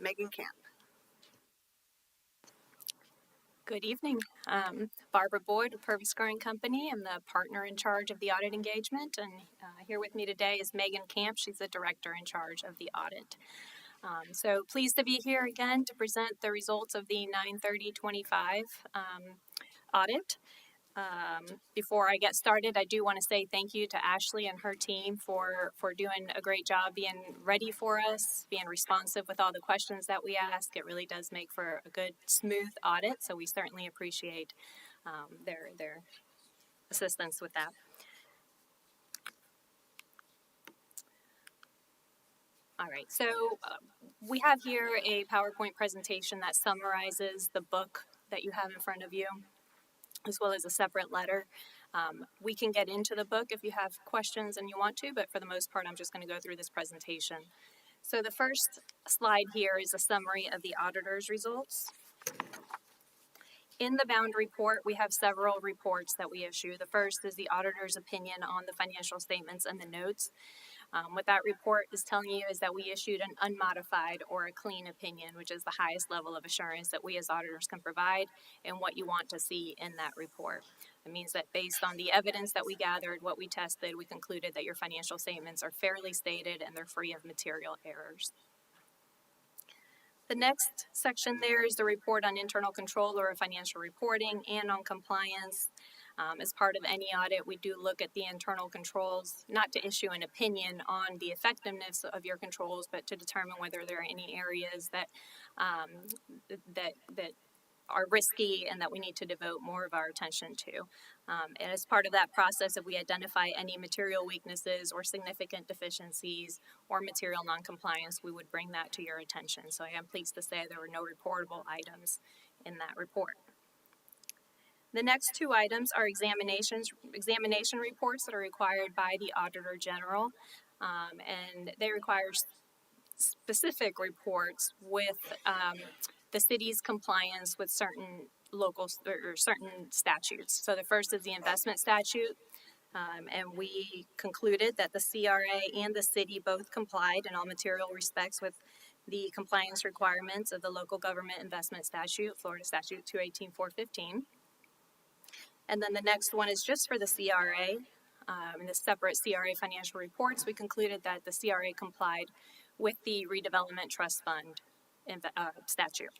Megan Camp. Good evening. Barbara Boyd with Purvis Growing Company. I'm the partner in charge of the audit engagement, and here with me today is Megan Camp. She's the director in charge of the audit. So pleased to be here again to present the results of the 9/30/25 audit. Before I get started, I do want to say thank you to Ashley and her team for doing a great job being ready for us, being responsive with all the questions that we ask. It really does make for a good, smooth audit, so we certainly appreciate their assistance with that. All right, so we have here a PowerPoint presentation that summarizes the book that you have in front of you, as well as a separate letter. We can get into the book if you have questions and you want to, but for the most part, I'm just going to go through this presentation. So the first slide here is a summary of the auditor's results. In the bound report, we have several reports that we issue. The first is the auditor's opinion on the financial statements and the notes. What that report is telling you is that we issued an unmodified or a clean opinion, which is the highest level of assurance that we as auditors can provide and what you want to see in that report. It means that based on the evidence that we gathered, what we tested, we concluded that your financial statements are fairly stated and they're free of material errors. The next section there is the report on internal control or financial reporting and on compliance. As part of any audit, we do look at the internal controls, not to issue an opinion on the effectiveness of your controls, but to determine whether there are any areas that are risky and that we need to devote more of our attention to. And as part of that process, if we identify any material weaknesses or significant deficiencies or material noncompliance, we would bring that to your attention. So I am pleased to say there were no reportable items in that report. The next two items are examination reports that are required by the Auditor General, and they require specific reports with the city's compliance with certain local or certain statutes. So the first is the investment statute, and we concluded that the CRA and the city both complied in all material respects with the compliance requirements of the local government investment statute, Florida Statute 218-415. And then the next one is just for the CRA. In the separate CRA financial reports, we concluded that the CRA complied with the Redevelopment Trust Fund statute.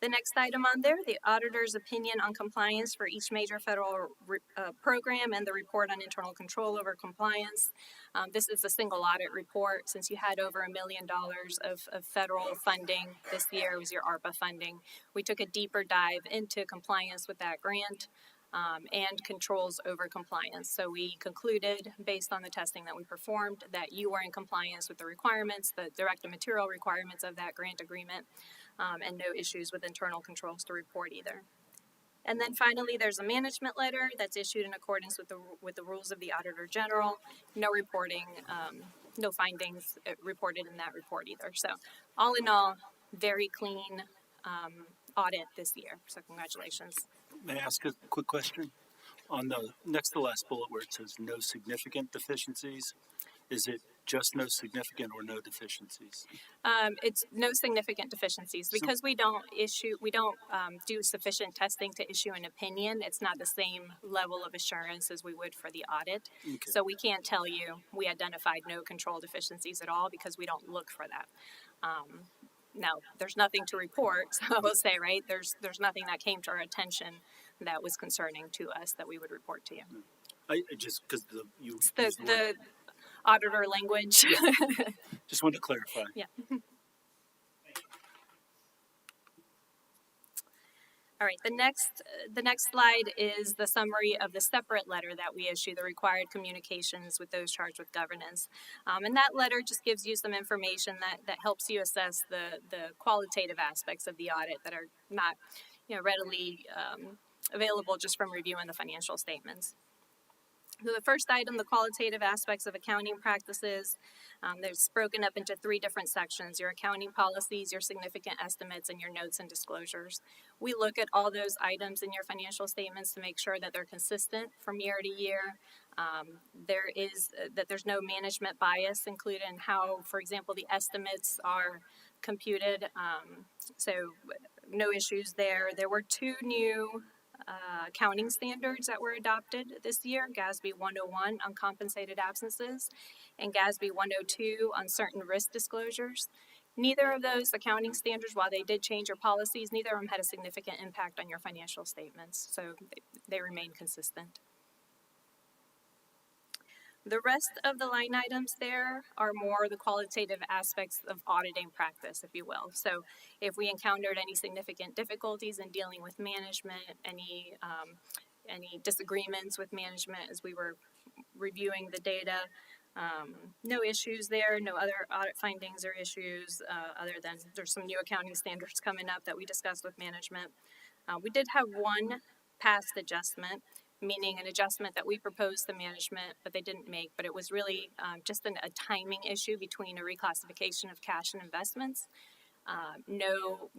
The next item on there, the auditor's opinion on compliance for each major federal program and the report on internal control over compliance. This is a single audit report. Since you had over $1 million of federal funding this year, it was your ARPA funding. We took a deeper dive into compliance with that grant and controls over compliance. So we concluded, based on the testing that we performed, that you were in compliance with the requirements, the direct and material requirements of that grant agreement, and no issues with internal controls to report either. And then finally, there's a management letter that's issued in accordance with the rules of the Auditor General. No reporting, no findings reported in that report either. So all in all, very clean audit this year. So congratulations. May I ask a quick question? On the next to last bullet where it says no significant deficiencies, is it just no significant or no deficiencies? It's no significant deficiencies because we don't do sufficient testing to issue an opinion. It's not the same level of assurance as we would for the audit. Okay. So we can't tell you we identified no control deficiencies at all because we don't look for that. Now, there's nothing to report, so I will say, right, there's nothing that came to our attention that was concerning to us that we would report to you. I just, because the auditor language. Just wanted to clarify. Yeah. All right, the next slide is the summary of the separate letter that we issue, the required communications with those charged with governance. And that letter just gives you some information that helps you assess the qualitative aspects of the audit that are not readily available just from reviewing the financial statements. So the first item, the qualitative aspects of accounting practices. There's broken up into three different sections: your accounting policies, your significant estimates, and your notes and disclosures. We look at all those items in your financial statements to make sure that they're consistent from year to year. That there's no management bias included in how, for example, the estimates are computed. So no issues there. There were two new accounting standards that were adopted this year: GASB 101 on compensated absences and GASB 102 on certain risk disclosures. Neither of those accounting standards, while they did change your policies, neither of them had a significant impact on your financial statements, so they remain consistent. The rest of the line items there are more the qualitative aspects of auditing practice, if you will. So if we encountered any significant difficulties in dealing with management, any disagreements with management as we were reviewing the data, no issues there, no other audit findings or issues, other than there's some new accounting standards coming up that we discussed with management. We did have one past adjustment, meaning an adjustment that we proposed to management, but they didn't make. But it was really just a timing issue between a reclassification of cash and investments. No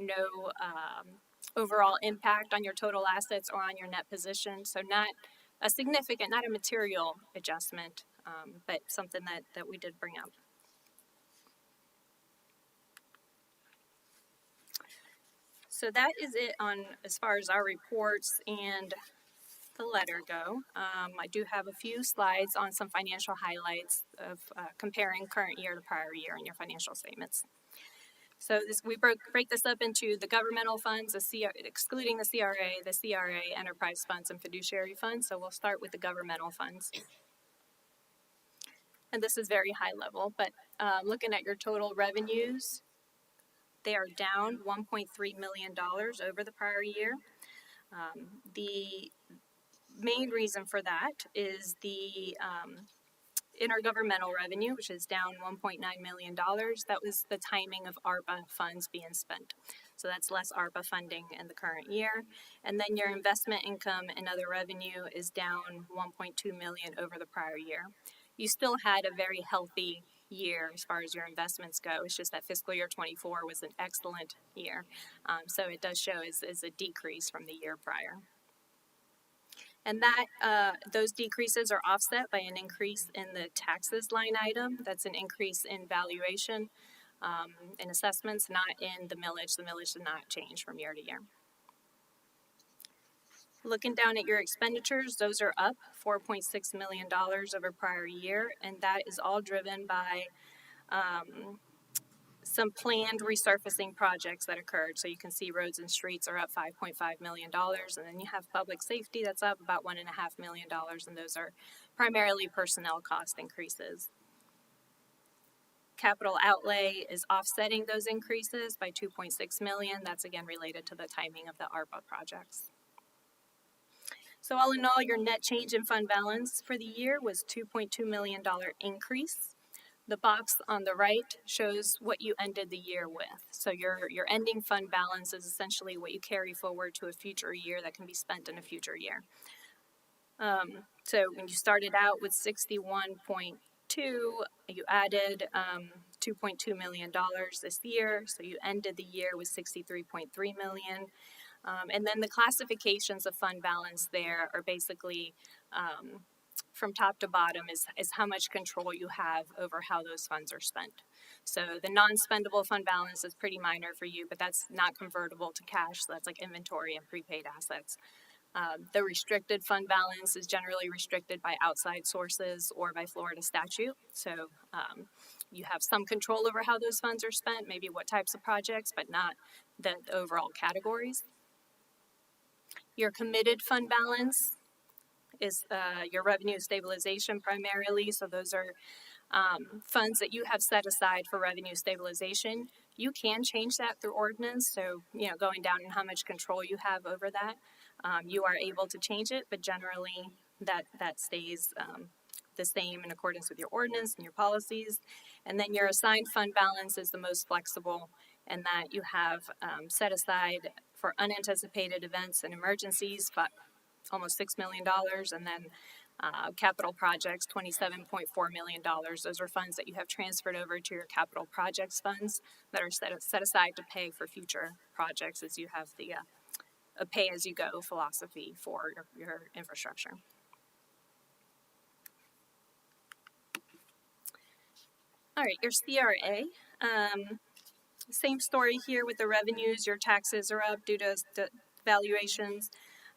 overall impact on your total assets or on your net position. So not a significant, not a material adjustment, but something that we did bring up. So that is it on as far as our reports and the letter go. I do have a few slides on some financial highlights of comparing current year to prior year in your financial statements. So we break this up into the governmental funds, excluding the CRA, enterprise funds, and fiduciary funds. So we'll start with the governmental funds. And this is very high level, but looking at your total revenues, they are down $1.3 million over the prior year. The main reason for that is the intergovernmental revenue, which is down $1.9 million. That was the timing of ARPA funds being spent. So that's less ARPA funding in the current year. And then your investment income and other revenue is down $1.2 million over the prior year. You still had a very healthy year as far as your investments go. It's just that fiscal year 24 was an excellent year. So it does show as a decrease from the year prior. And that those decreases are offset by an increase in the taxes line item. That's an increase in valuation and assessments, not in the millage. The millage did not change from year to year. Looking down at your expenditures, those are up $4.6 million over prior year, and that is all driven by some planned resurfacing projects that occurred. So you can see roads and streets are up $5.5 million, and then you have public safety that's up about $1.5 million, and those are primarily personnel cost increases. Capital outlay is offsetting those increases by $2.6 million. That's again related to the timing of the ARPA projects. So all in all, your net change in fund balance for the year was $2.2 million increase. The box on the right shows what you ended the year with. So your ending fund balance is essentially what you carry forward to a future year that can be spent in a future year. So when you started out with 61.2, you added $2.2 million this year. So you ended the year with $63.3 million. And then the classifications of fund balance there are basically from top to bottom is how much control you have over how those funds are spent. So the non-spendable fund balance is pretty minor for you, but that's not convertible to cash. So that's like inventory and prepaid assets. The restricted fund balance is generally restricted by outside sources or by Florida statute. So you have some control over how those funds are spent, maybe what types of projects, but not the overall categories. Your committed fund balance is your revenue stabilization primarily. So those are funds that you have set aside for revenue stabilization. You can change that through ordinance. So, going down in how much control you have over that, you are able to change it, but generally that stays the same in accordance with your ordinance and your policies. And then your assigned fund balance is the most flexible, and that you have set aside for unanticipated events and emergencies, but almost $6 million, and then Capital projects, $27.4 million. Those are funds that you have transferred over to your capital projects funds that are set aside to pay for future projects as you have the a pay-as-you-go philosophy for your infrastructure. All right, your CRA. Same story here with the revenues. Your taxes are up due to valuations,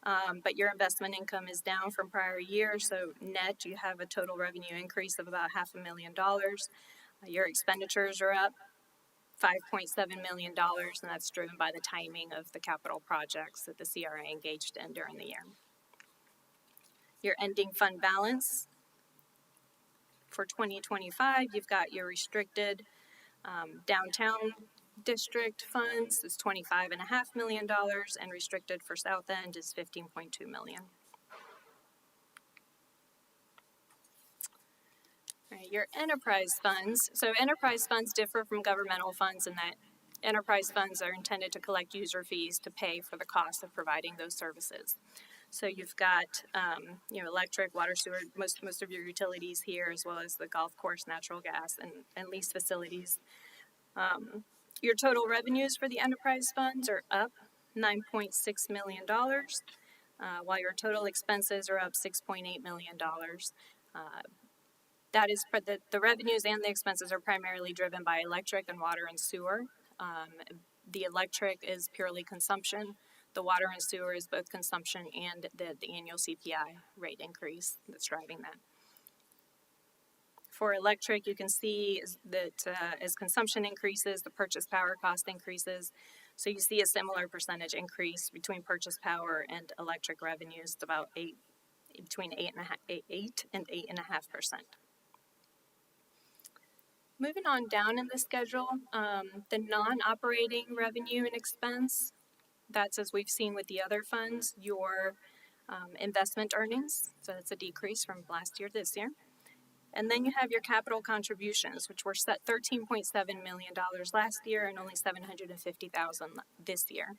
but your investment income is down from prior year. So net, you have a total revenue increase of about $500,000. Your expenditures are up $5.7 million, and that's driven by the timing of the capital projects that the CRA engaged in during the year. Your ending fund balance for 2025, you've got your restricted downtown district funds is $25.5 million, and restricted for South End is $15.2 million. All right, your enterprise funds. So enterprise funds differ from governmental funds in that enterprise funds are intended to collect user fees to pay for the cost of providing those services. So you've got, electric, water, sewer, most of your utilities here, as well as the golf course, natural gas, and leased facilities. Your total revenues for the enterprise funds are up $9.6 million, while your total expenses are up $6.8 million. That is for the revenues and the expenses are primarily driven by electric and water and sewer. The electric is purely consumption. The water and sewer is both consumption and the annual CPI rate increase that's driving that. For electric, you can see that as consumption increases, the purchase power cost increases. So you see a similar percentage increase between purchase power and electric revenues, about between 8 and 8.5%. Moving on down in the schedule, the non-operating revenue and expense, that's as we've seen with the other funds, your investment earnings. So that's a decrease from last year to this year. And then you have your capital contributions, which were set $13.7 million last year and only $750,000 this year.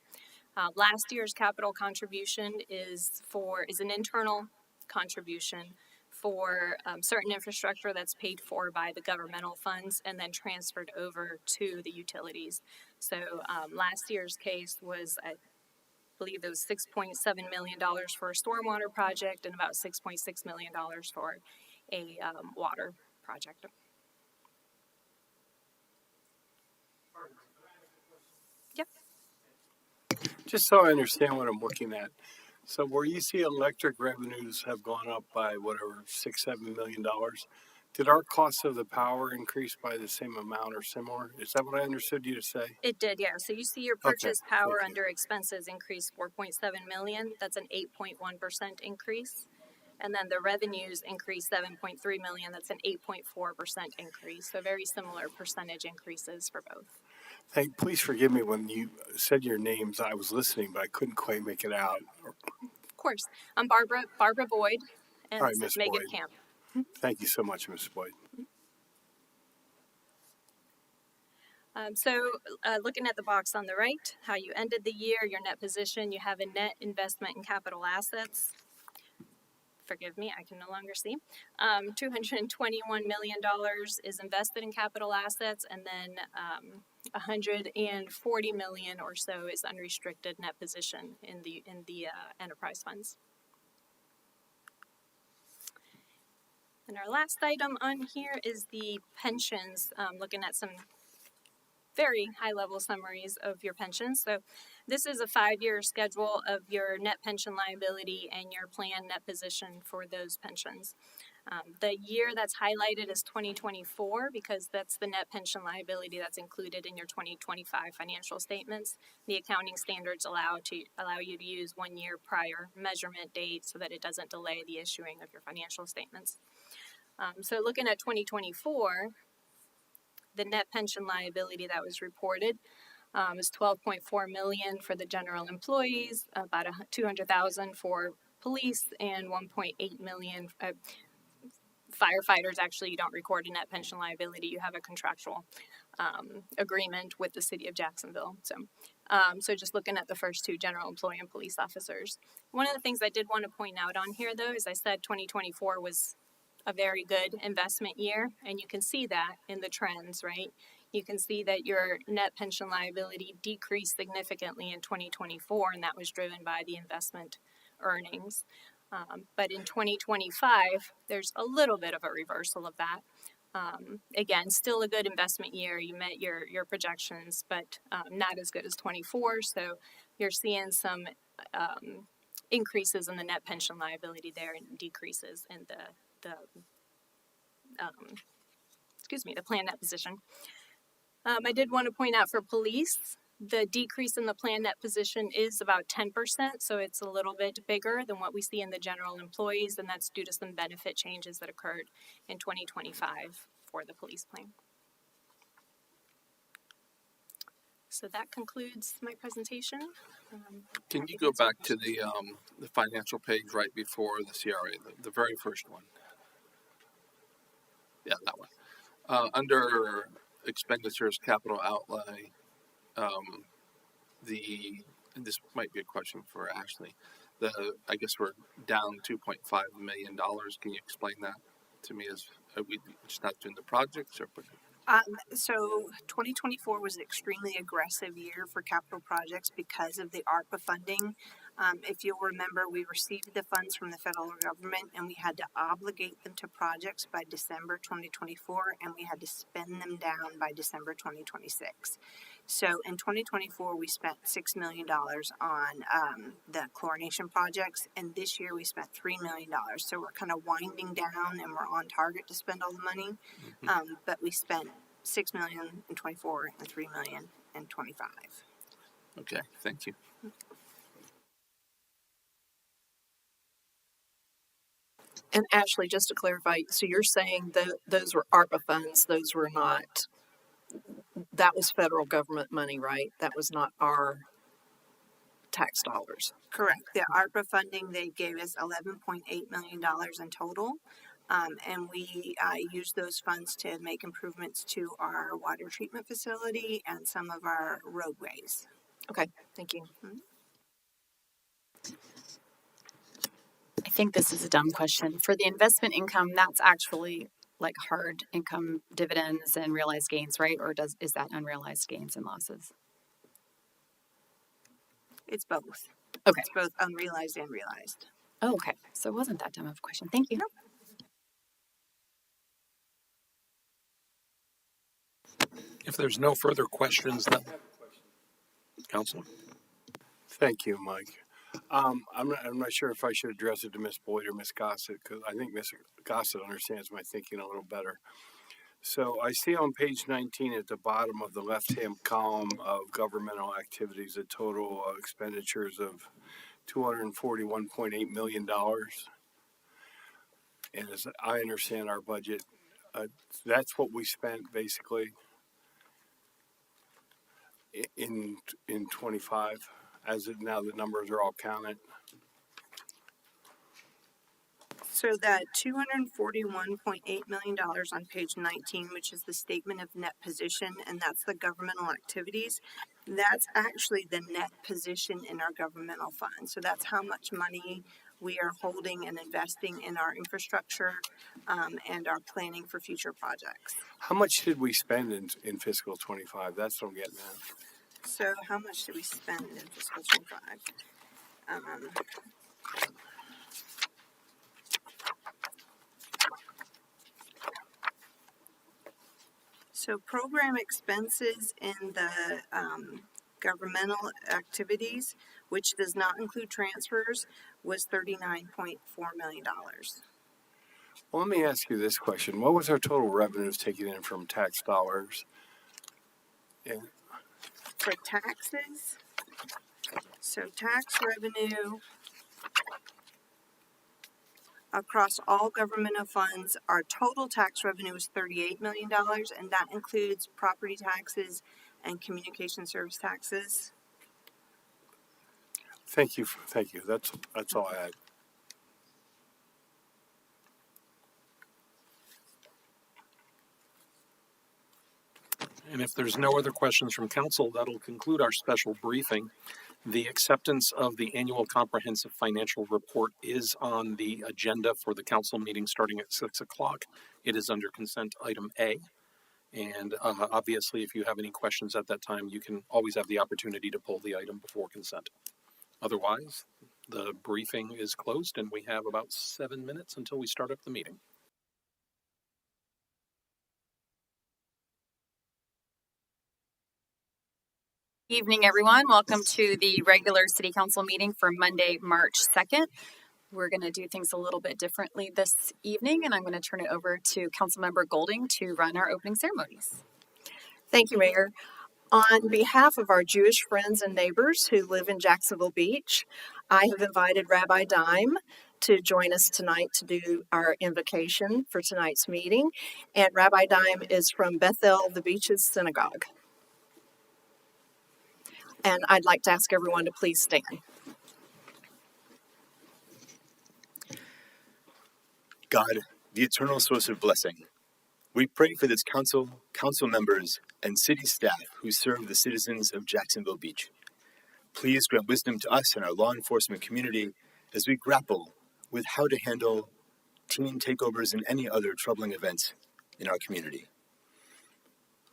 Last year's capital contribution is an internal contribution for certain infrastructure that's paid for by the governmental funds and then transferred over to the utilities. So last year's case was, I believe it was $6.7 million for a stormwater project and about $6.6 million for a water project. Yep. Just so I understand what I'm looking at. So where you see electric revenues have gone up by whatever, $6-7 million, did our cost of the power increase by the same amount or similar? Is that what I understood you to say? It did, yeah. So you see your purchase power under expenses increase $4.7 million. That's an 8.1% increase. And then the revenues increased $7.3 million. That's an 8.4% increase. So very similar percentage increases for both. Please forgive me when you said your names. I was listening, but I couldn't quite make it out. Of course. I'm Barbara Boyd, and All right, this Ms. is Megan Boyd. Camp. Thank you so much, Ms. Boyd. Looking at the box on the right, how you ended the year, your net position, you have a net investment in capital assets. Forgive me, I can no longer see. $221 million is invested in capital assets, and then $140 million or so is unrestricted net position in the enterprise funds. And our last item on here is the pensions, looking at some very high-level summaries of your pensions. So this is a 5-year schedule of your net pension liability and your plan net position for those pensions. The year that's highlighted is 2024 because that's the net pension liability that's included in your 2025 financial statements. The accounting standards allow you to use 1 year prior measurement date so that it doesn't delay the issuing of your financial statements. So looking at 2024, the net pension liability that was reported is $12.4 million for the general employees, about $200,000 for police, and $1.8 million, firefighters, actually, you don't record a net pension liability. You have a contractual agreement with the city of Jacksonville. So just looking at the first two, general employee and police officers. One of the things I did want to point out on here, though, is I said 2024 was a very good investment year, and you can see that in the trends, right? You can see that your net pension liability decreased significantly in 2024, and that was driven by the investment earnings. But in 2025, there's a little bit of a reversal of that. Again, still a good investment year. You met your projections, but not as good as 24. So you're seeing some increases in the net pension liability there and decreases in the plan net position. I did want to point out for police, the decrease in the plan net position is about 10%, so it's a little bit bigger than what we see in the general employees, and that's due to some benefit changes that occurred in 2025 for the police plan. So that concludes my presentation. Can you go back to the financial page right before the CRA, the very first one? Yeah, that one. Under expenditures, capital outlay, and this might be a question for Ashley. I guess we're down $2.5 million. Can you explain that to me? Are we just not doing the projects, or? So 2024 was an extremely aggressive year for capital projects because of the ARPA funding. If you'll remember, we received the funds from the federal government and we had to obligate them to projects by December 2024, and we had to spend them down by December 2026. So in 2024, we spent $6 million on the chlorination projects, and this year we spent $3 million. So we're kind of winding down and we're on target to spend all the money. But we spent $6 million in 24 and $3 million in 25. Okay, thank you. And Ashley, just to clarify, so you're saying that those were ARPA funds, those were not, that was federal government money, right? That was not our tax dollars. Correct. The ARPA funding, they gave us $11.8 million in total. And we used those funds to make improvements to our water treatment facility and some of our roadways. Okay, thank you. I think this is a dumb question. For the investment income, that's actually like hard income dividends and realized gains, right? Or is that unrealized gains and losses? It's both. Okay. It's both unrealized and realized. Oh, okay. So it wasn't that dumb of a question. Thank you. Nope. If there's no further questions, then Councilman. Thank you, Mike. I'm not sure if I should address it to Ms. Boyd or Ms. Gossett, because I think Ms. Gossett understands my thinking a little better. So I see on page 19 at the bottom of the left-hand column of governmental activities, a total expenditures of $241.8 million. And as I understand our budget, that's what we spent basically in 25. As of now, the numbers are all counted. So that $241.8 million on page 19, which is the statement of net position, and that's the governmental activities, that's actually the net position in our governmental fund. So that's how much money we are holding and investing in our infrastructure and our planning for future projects. How much did we spend in fiscal 25? That's what I'm getting at. So how much did we spend in fiscal 25? So program expenses in the governmental activities, which does not include transfers, was $39.4 million. Well, let me ask you this question. What was our total revenues taken in from tax dollars? And For taxes, so tax revenue across all governmental funds, our total tax revenue is $38 million, and that includes property taxes and communication service taxes. thank you. Thank you. That's all I had. And if there's no other questions from council, that'll conclude our special briefing. The acceptance of the annual comprehensive financial report is on the agenda for the council meeting starting at 6 o'clock. It is under consent item A. And obviously, if you have any questions at that time, you can always have the opportunity to pull the item before consent. Otherwise, the briefing is closed and we have about 7 minutes until we start up the meeting. Evening, everyone. Welcome to the regular city council meeting for Monday, March 2nd. We're going to do things a little bit differently this evening, and I'm going to turn it over to Councilmember Golding to run our opening ceremonies. Thank you, Mayor. On behalf of our Jewish friends and neighbors who live in Jacksonville Beach, I have invited Rabbi Dime to join us tonight to do our invocation for tonight's meeting. And Rabbi Dime is from Bethel, the Beaches Synagogue. And I'd like to ask everyone to please stand. God, the eternal source of blessing, we pray for this council members, and city staff who serve the citizens of Jacksonville Beach. Please grant wisdom to us and our law enforcement community as we grapple with how to handle teen takeovers and any other troubling events in our community.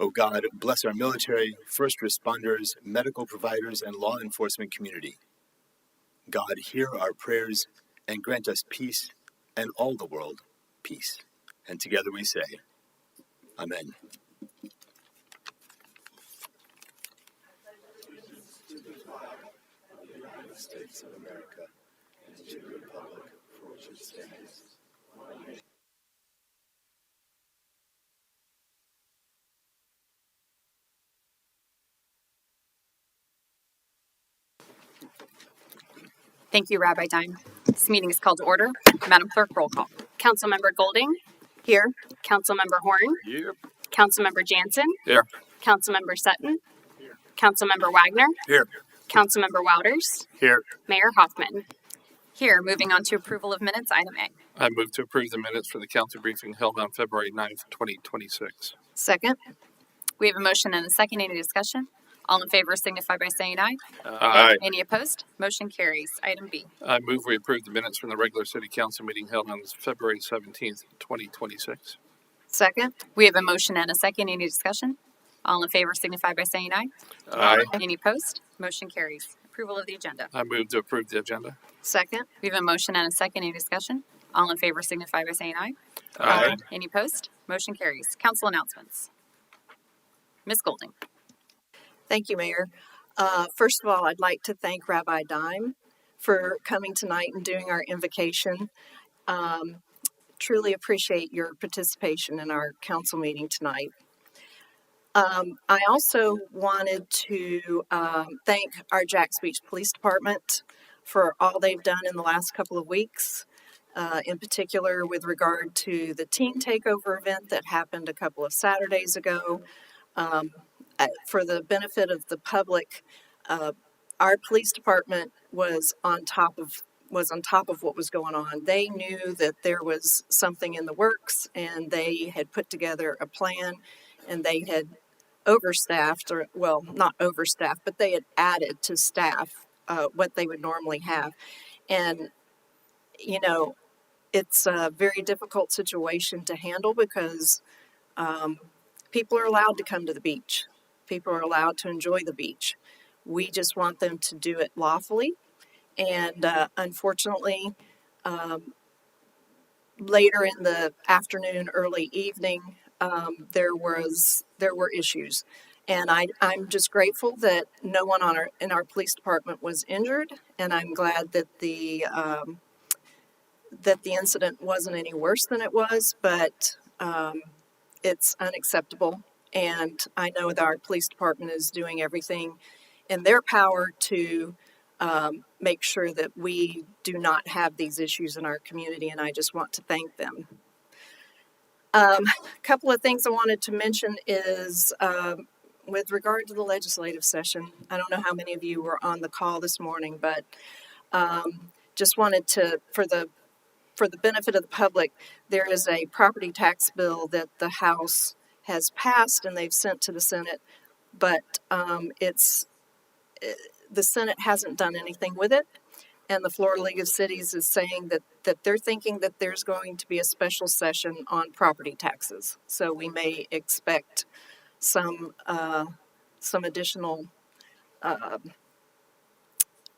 Oh God, bless our military, first responders, medical providers, and law enforcement community. God, hear our prayers and grant us peace and all the world peace. And together we say, Amen. States of America, and to the republic for which it stands, one nation. Thank you, Rabbi Dime. This meeting is called to order. Madam Clerk, roll call. Councilmember Golding, Here. Councilmember Horn, Here. Councilmember Jansen, Here. Councilmember Sutton, Councilmember Wagner, Here. Councilmember Wouters, Here. Mayor Hoffman. Here, moving on to approval of minutes, item A. I move to approve the minutes for the council briefing held on February 9th, 2026. Second. We have a motion and a second. Any discussion? All in favor signify by saying aye. Aye. Any opposed? Motion carries. Item B. I move we approve the minutes from the regular city council meeting held on February 17th, 2026. Second. We have a motion and a second. Any discussion? All in favor signify by saying aye. Aye. Any opposed? Motion carries. Approval of the agenda. I move to approve the agenda. Second. We have a motion and a second. Any discussion? All in favor signify by saying aye. Aye. Any opposed? Motion carries. Council announcements. Ms. Golding. Thank you, Mayor. First of all, I'd like to thank Rabbi Dime for coming tonight and doing our invocation. Truly appreciate your participation in our council meeting tonight. I also wanted to thank our Jacks Beach Police Department for all they've done in the last couple of weeks, in particular with regard to the teen takeover event that happened a couple of Saturdays ago. For the benefit of the public, our police department was on top of what was going on. They knew that there was something in the works, and they had put together a plan, and they had overstaffed, or well, not overstaffed, but they had added to staff what they would normally have. And you know, it's a very difficult situation to handle because people are allowed to come to the beach. People are allowed to enjoy the beach. We just want them to do it lawfully. And unfortunately, later in the afternoon, early evening, there were issues. And I'm just grateful that no one in our police department was injured, and I'm glad that the incident wasn't any worse than it was, but it's unacceptable. And I know that our police department is doing everything in their power to make sure that we do not have these issues in our community, and I just want to thank them. A couple of things I wanted to mention is with regard to the legislative session. I don't know how many of you were on the call this morning, but just wanted to, for the benefit of the public, there is a property tax bill that the House has passed and they've sent to the Senate, but the Senate hasn't done anything with it. And the Florida League of Cities is saying that they're thinking that there's going to be a special session on property taxes. So we may expect some additional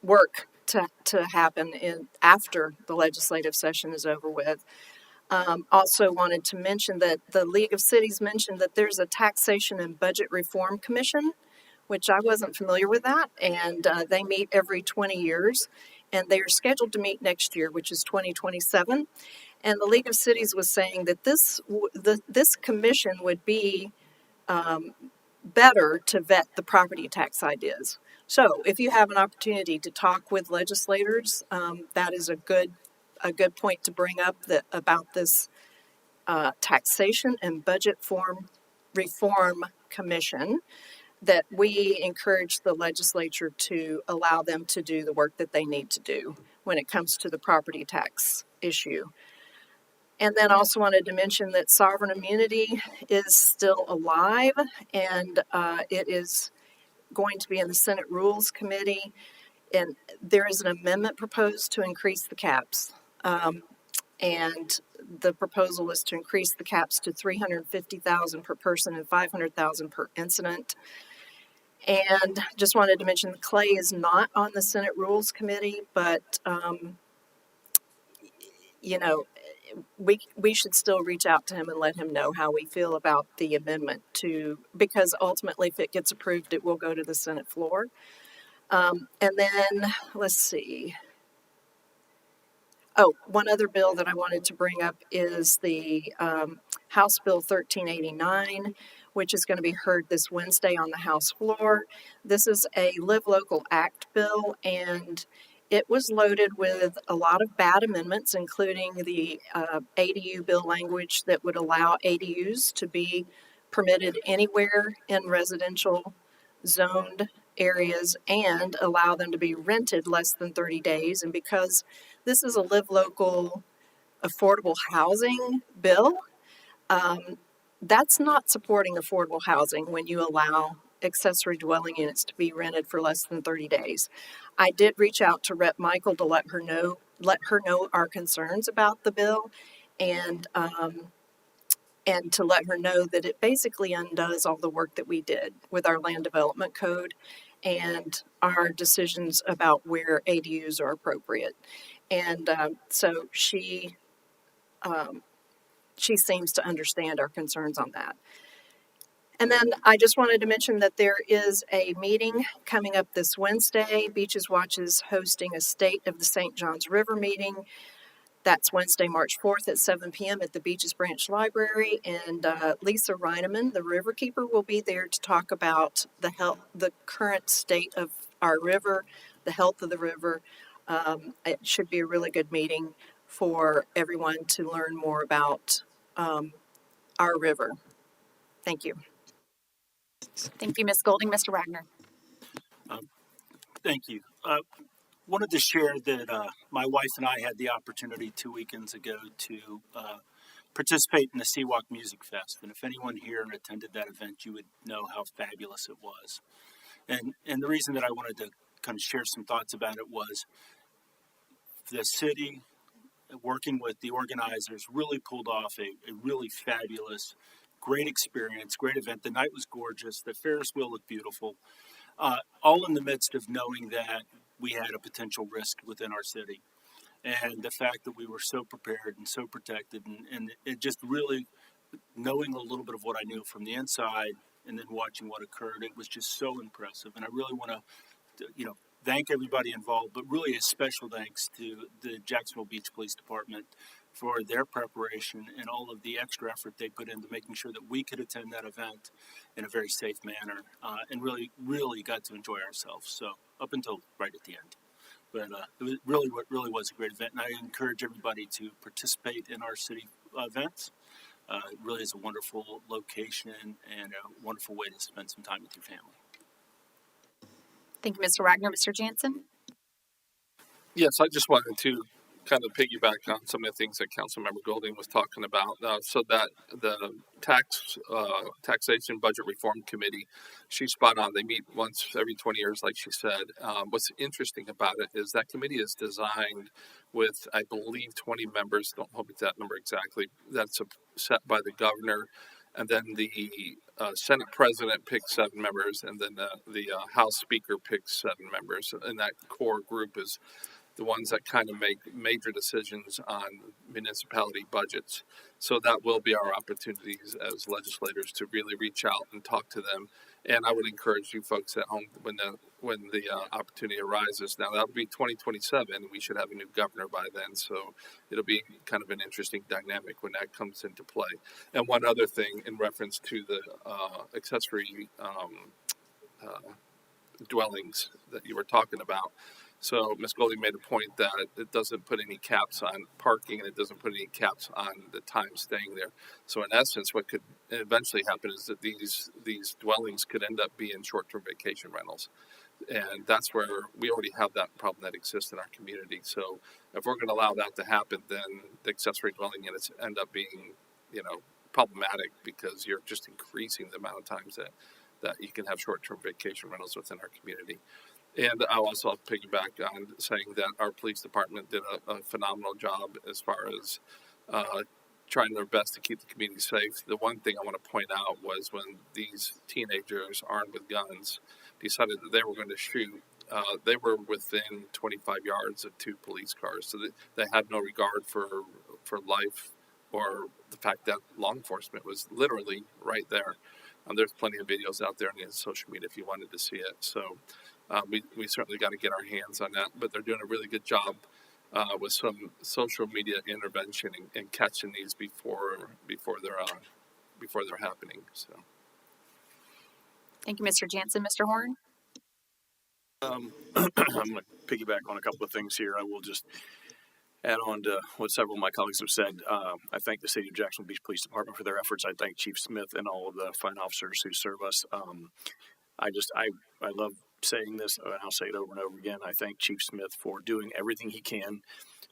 work to happen after the legislative session is over with. Also wanted to mention that the League of Cities mentioned that there's a taxation and budget reform commission, which I wasn't familiar with that, and they meet every 20 years, and they are scheduled to meet next year, which is 2027. And the League of Cities was saying that this commission would be better to vet the property tax ideas. So if you have an opportunity to talk with legislators, that is a good point to bring up about this taxation and budget reform commission, that we encourage the legislature to allow them to do the work that they need to do when it comes to the property tax issue. And then also wanted to mention that sovereign immunity is still alive, and it is going to be in the Senate Rules Committee, and there is an amendment proposed to increase the caps. And the proposal is to increase the caps to $350,000 per person and $500,000 per incident. And just wanted to mention Clay is not on the Senate Rules Committee, but we should still reach out to him and let him know how we feel about the amendment because ultimately if it gets approved, it will go to the Senate floor. And then let's see. Oh, one other bill that I wanted to bring up is the House Bill 1389, which is going to be heard this Wednesday on the House floor. This is a Live Local Act bill, and it was loaded with a lot of bad amendments, including the ADU bill language that would allow ADUs to be permitted anywhere in residential zoned areas and allow them to be rented less than 30 days. And because this is a Live Local affordable housing bill, that's not supporting affordable housing when you allow accessory dwelling units to be rented for less than 30 days. I did reach out to Rep. Michael to let her know our concerns about the bill, and to let her know that it basically undoes all the work that we did with our land development code and our decisions about where ADUs are appropriate. And so she seems to understand our concerns on that. And then I just wanted to mention that there is a meeting coming up this Wednesday. Beaches Watch is hosting a State of the St. Johns River meeting. That's Wednesday, March 4th at 7 p.m. at the Beaches Branch Library. And Lisa Reineman, the riverkeeper, will be there to talk about the current state of our river, the health of the river. It should be a really good meeting for everyone to learn more about our river. Thank you. Thank you, Ms. Golding. Mr. Wagner. Thank you. Wanted to share that my wife and I had the opportunity 2 weekends ago to participate in the Seawalk Music Fest. And if anyone here attended that event, you would know how fabulous it was. And the reason that I wanted to kind of share some thoughts about it was the city, working with the organizers, really pulled off a really fabulous, great experience, great event. The night was gorgeous. The Ferris wheel looked beautiful. All in the midst of knowing that we had a potential risk within our city. And the fact that we were so prepared and so protected, and it just really, knowing a little bit of what I knew from the inside and then watching what occurred, it was just so impressive. And I really want to, thank everybody involved, but really a special thanks to the Jacksonville Beach Police Department for their preparation and all of the extra effort they put into making sure that we could attend that event in a very safe manner, and really, really got to enjoy ourselves. So up until right at the end. But it really was a great event, and I encourage everybody to participate in our city events. It really is a wonderful location and a wonderful way to spend some time with your family. Thank you, Mr. Wagner. Mr. Jansen. Yes, I just wanted to kind of piggyback on some of the things that Councilmember Golding was talking about. So that the taxation budget reform committee, she's spot on. They meet once every 20 years, like she said. What's interesting about it is that committee is designed with, I believe, 20 members. Don't hold me to that number exactly. That's set by the governor. And then the Senate President picks 7 members, and then the House Speaker picks 7 members. And that core group is the ones that kind of make major decisions on municipality budgets. So that will be our opportunities as legislators to really reach out and talk to them. And I would encourage you folks at home when the opportunity arises. Now that'll be 2027. We should have a new governor by then, so it'll be kind of an interesting dynamic when that comes into play. And one other thing in reference to the accessory dwellings that you were talking about. So Ms. Golding made a point that it doesn't put any caps on parking and it doesn't put any caps on the time staying there. So in essence, what could eventually happen is that these dwellings could end up being short-term vacation rentals. And that's where we already have that problem that exists in our community. So if we're going to allow that to happen, then the accessory dwelling units end up being, problematic because you're just increasing the amount of times that you can have short-term vacation rentals within our community. And I'll also piggyback on saying that our police department did a phenomenal job as far as trying their best to keep the community safe. The one thing I want to point out was when these teenagers armed with guns decided that they were going to shoot, they were within 25 yards of 2 police cars. So they had no regard for life or the fact that law enforcement was literally right there. There's plenty of videos out there on the social media if you wanted to see it. So we certainly got to get our hands on that, but they're doing a really good job with some social media intervention and catching these before they're happening. So, Thank you, Mr. Jansen. Mr. Horn? I'm going to piggyback on a couple of things here. I will just add on to what several of my colleagues have said. I thank the City of Jacksonville Beach Police Department for their efforts. I thank Chief Smith and all of the fine officers who serve us. I love saying this, and I'll say it over and over again. I thank Chief Smith for doing everything he can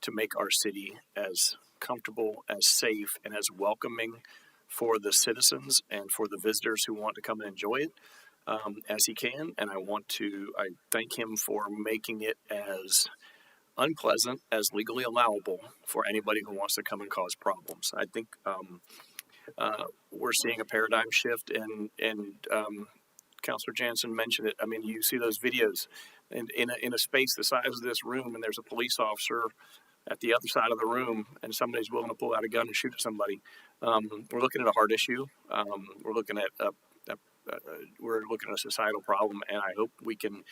to make our city as comfortable, as safe, and as welcoming for the citizens and for the visitors who want to come and enjoy it as he can. And I thank him for making it as unpleasant as legally allowable for anybody who wants to come and cause problems. I think we're seeing a paradigm shift, and Councilor Jansen mentioned it. I mean, you see those videos in a space the size of this room, and there's a police officer at the other side of the room, and somebody's willing to pull out a gun and shoot at somebody. We're looking at a hard issue. We're looking at a societal problem, and I hope we can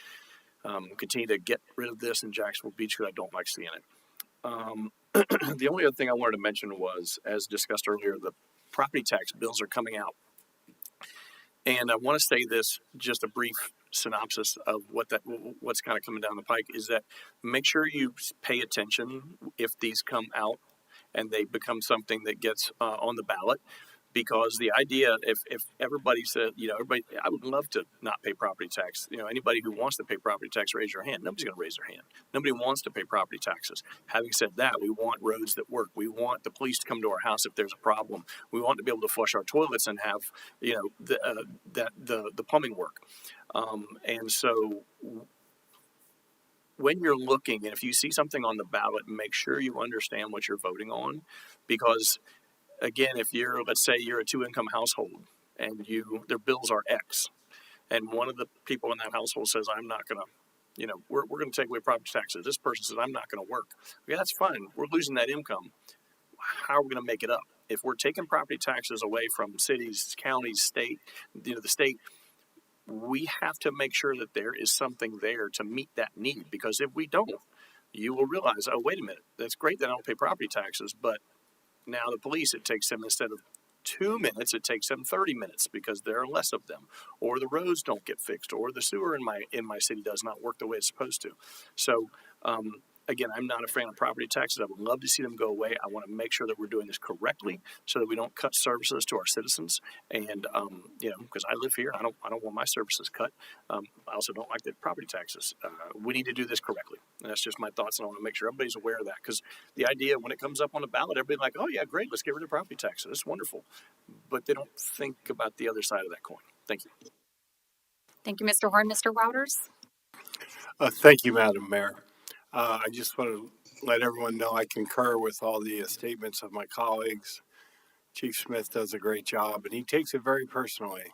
continue to get rid of this in Jacksonville Beach, because I don't like seeing it. The only other thing I wanted to mention was, as discussed earlier, the property tax bills are coming out. And I want to say this, just a brief synopsis of what's kind of coming down the pike, is that make sure you pay attention if these come out and they become something that gets on the ballot. Because the idea, if everybody said, I would love to not pay property tax. Anybody who wants to pay property tax, raise your hand. Nobody's going to raise their hand. Nobody wants to pay property taxes. Having said that, we want roads that work. We want the police to come to our house if there's a problem. We want to be able to flush our toilets and have, the plumbing work. And so when you're looking, and if you see something on the ballot, make sure you understand what you're voting on, because again, let's say you're a 2-income household and their bills are X, and one of the people in that household says, I'm not going to, we're going to take away property taxes. This person says, I'm not going to work. Okay, that's fine. We're losing that income. How are we going to make it up? If we're taking property taxes away from cities, counties, state, the state, we have to make sure that there is something there to meet that need, because if we don't, you will realize, oh, wait a minute, that's great that I don't pay property taxes, but now the police, it takes them, instead of 2 minutes, it takes them 30 minutes because there are less of them, or the roads don't get fixed, or the sewer in my city does not work the way it's supposed to. So Again, I'm not a fan of property taxes. I would love to see them go away. I want to make sure that we're doing this correctly so that we don't cut services to our citizens. And because I live here, I don't want my services cut. I also don't like the property taxes. We need to do this correctly. And that's just my thoughts, and I want to make sure everybody's aware of that, because the idea when it comes up on the ballot, everybody's like, "Oh yeah, great, let's get rid of property taxes. It's wonderful," but they don't think about the other side of that coin. Thank you. Thank you, Mr. Horn. Mr. Wouters? Thank you, Madam Mayor. I just want to let everyone know I concur with all the statements of my colleagues. Chief Smith does a great job, and he takes it very personally.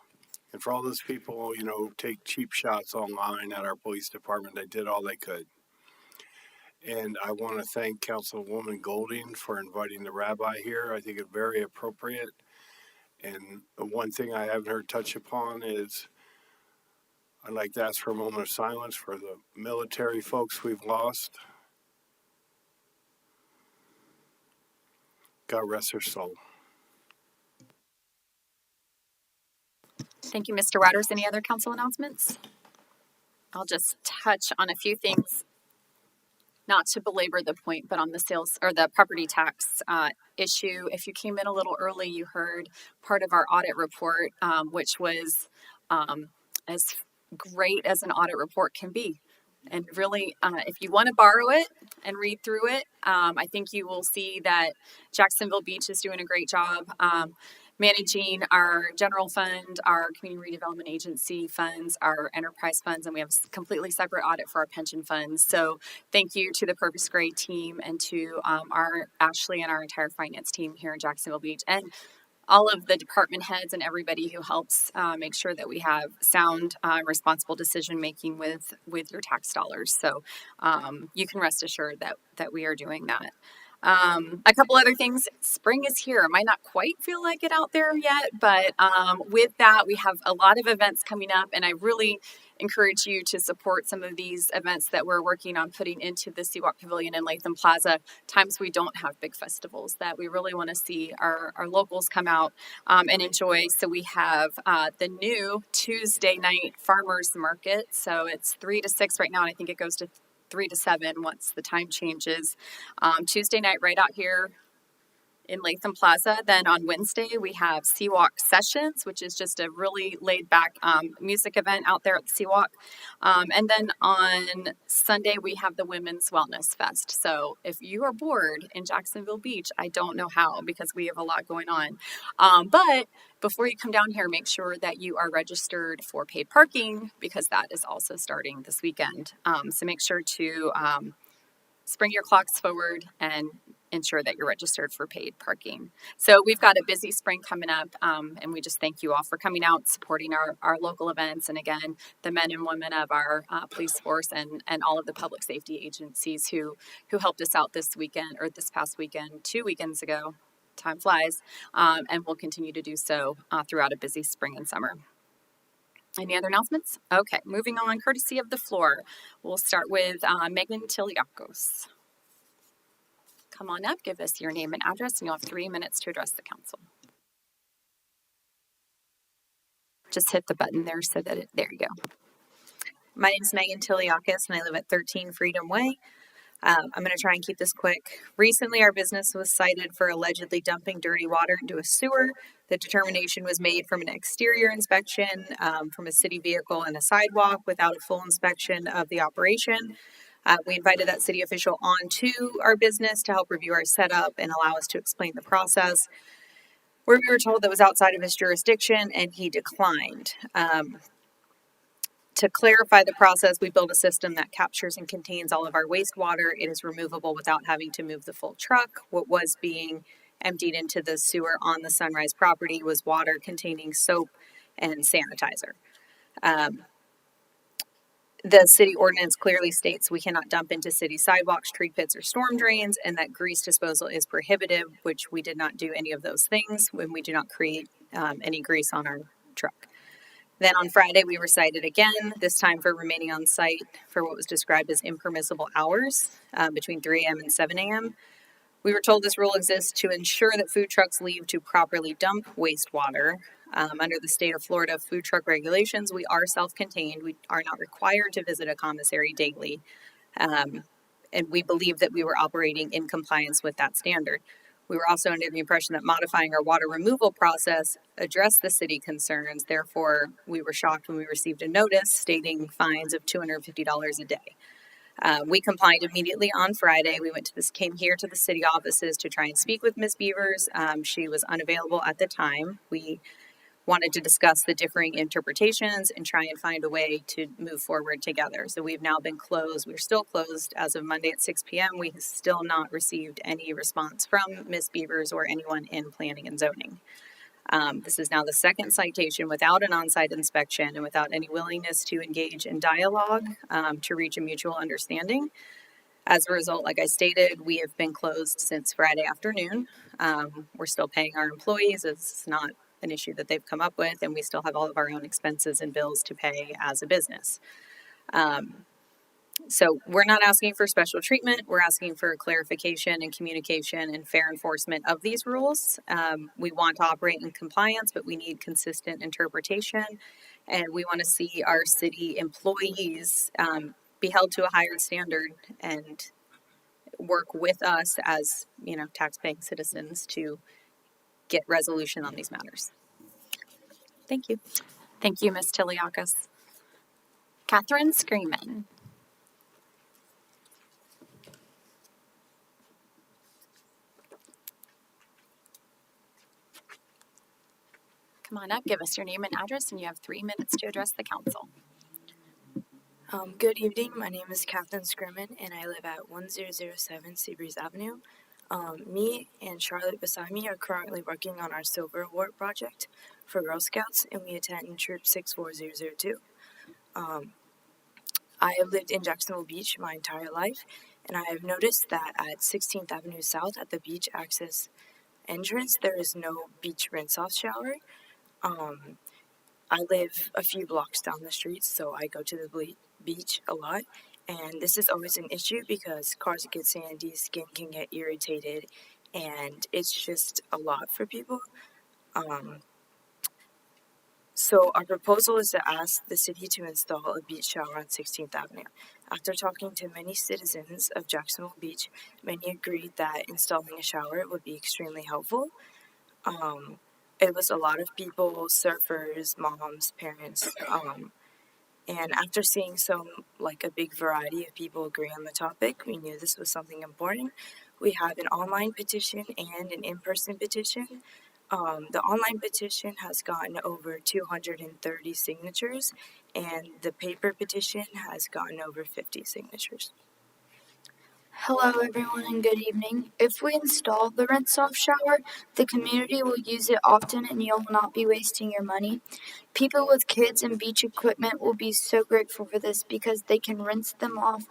And for all those people, take cheap shots online at our police department, they did all they could. And I want to thank Councilwoman Golding for inviting the rabbi here. I think it's very appropriate. And the one thing I haven't heard touched upon is I'd like to ask for a moment of silence for the military folks we've lost. God rest their soul. Thank you, Mr. Wouters. Any other council announcements? I'll just touch on a few things, not to belabor the point, but on the sales or the property tax issue. If you came in a little early, you heard part of our audit report, which was as great as an audit report can be. And really, if you want to borrow it and read through it, I think you will see that Jacksonville Beach is doing a great job managing our general fund, our community redevelopment agency funds, our enterprise funds, and we have a completely separate audit for our pension funds. So thank you to the Purpose Grade team and to our Ashley and our entire finance team here in Jacksonville Beach, and all of the department heads and everybody who helps make sure that we have sound, responsible decision making with your tax dollars. So you can rest assured that we are doing that. A couple other things. Spring is here. It might not quite feel like it out there yet, but with that, we have a lot of events coming up, and I really encourage you to support some of these events that we're working on putting into the Seawalk Pavilion in Latham Plaza. Times we don't have big festivals that we really want to see our locals come out and enjoy. So we have the new Tuesday night farmers market. So it's 3 to 6 right now, and I think it goes to 3 to 7 once the time changes. Tuesday night right out here in Latham Plaza. Then on Wednesday we have Seawalk Sessions, which is just a really laid back music event out there at the Seawalk. And then on Sunday we have the Women's Wellness Fest. So if you are bored in Jacksonville Beach, I don't know how, because we have a lot going on. But before you come down here, make sure that you are registered for paid parking, because that is also starting this weekend. So make sure to spring your clocks forward and ensure that you're registered for paid parking. So we've got a busy spring coming up, and we just thank you all for coming out, supporting our local events, and again, the men and women of our police force and all of the public safety agencies who helped us out this weekend, or this past weekend, 2 weekends ago. Time flies, and we'll continue to do so throughout a busy spring and summer. Any other announcements? Okay, moving on, courtesy of the floor. We'll start with Megan Tiliakos. Come on up, give us your name and address, and you'll have 3 minutes to address the council. Just hit the button there so that there you go. My name is Megan Tiliakis, and I live at 13 Freedom Way. I'm going to try and keep this quick. Recently, our business was cited for allegedly dumping dirty water into a sewer. The determination was made from an exterior inspection, from a city vehicle and a sidewalk, without a full inspection of the operation. We invited that city official onto our business to help review our setup and allow us to explain the process, where we were told that was outside of his jurisdiction, and he declined. To clarify the process, we built a system that captures and contains all of our wastewater. It is removable without having to move the full truck. What was being emptied into the sewer on the Sunrise property was water containing soap and sanitizer. The city ordinance clearly states we cannot dump into city sidewalks, tree pits, or storm drains, and that grease disposal is prohibitive, which we did not do any of those things when we do not create any grease on our truck. Then on Friday, we were cited again, this time for remaining on site for what was described as impermissible hours between 3 a.m. and 7 a.m. We were told this rule exists to ensure that food trucks leave to properly dump wastewater. Under the state of Florida food truck regulations, we are self-contained. We are not required to visit a commissary daily. and we believe that we were operating in compliance with that standard. We were also under the impression that modifying our water removal process addressed the city concerns. Therefore, we were shocked when we received a notice stating fines of $250 a day. We complied immediately on Friday. We came here to the city offices to try and speak with Ms. Beavers. She was unavailable at the time. We wanted to discuss the differing interpretations and try and find a way to move forward together. So we've now been closed. We're still closed as of Monday at 6 p.m. We have still not received any response from Ms. Beavers or anyone in planning and zoning. This is now the second citation without an on-site inspection and without any willingness to engage in dialogue to reach a mutual understanding. As a result, like I stated, we have been closed since Friday afternoon. We're still paying our employees. It's not an issue that they've come up with, and we still have all of our own expenses and bills to pay as a business. So we're not asking for special treatment. We're asking for clarification and communication and fair enforcement of these rules. We want to operate in compliance, but we need consistent interpretation, and we want to see our city employees be held to a higher standard and work with us as, tax-paying citizens to get resolution on these matters. Thank you. Thank you, Ms. Tiliakis. Catherine Screeman. Come on up, give us your name and address, and you have 3 minutes to address the council. Good evening. My name is Catherine Screeman, and I live at 1007 Seabreeze Avenue. Me and Charlotte beside me are currently working on our Silver Award project for Girl Scouts, and we attend Troop 64002. I have lived in Jacksonville Beach my entire life, and I have noticed that at 16th Avenue South at the beach access entrance, there is no beach rinse-off shower. I live a few blocks down the street, so I go to the beach a lot, and this is always an issue because cars get sandy, skin can get irritated, and it's just a lot for people. So our proposal is to ask the city to install a beach shower on 16th Avenue. After talking to many citizens of Jacksonville Beach, many agreed that installing a shower would be extremely helpful. It was a lot of people, surfers, moms, parents, and after seeing a big variety of people agree on the topic, we knew this was something important. We have an online petition and an in-person petition. The online petition has gotten over 230 signatures, and the paper petition has gotten over 50 signatures. Hello everyone and good evening. If we install the rinse-off shower, the community will use it often and you'll not be wasting your money. People with kids and beach equipment will be so grateful for this because they can rinse them off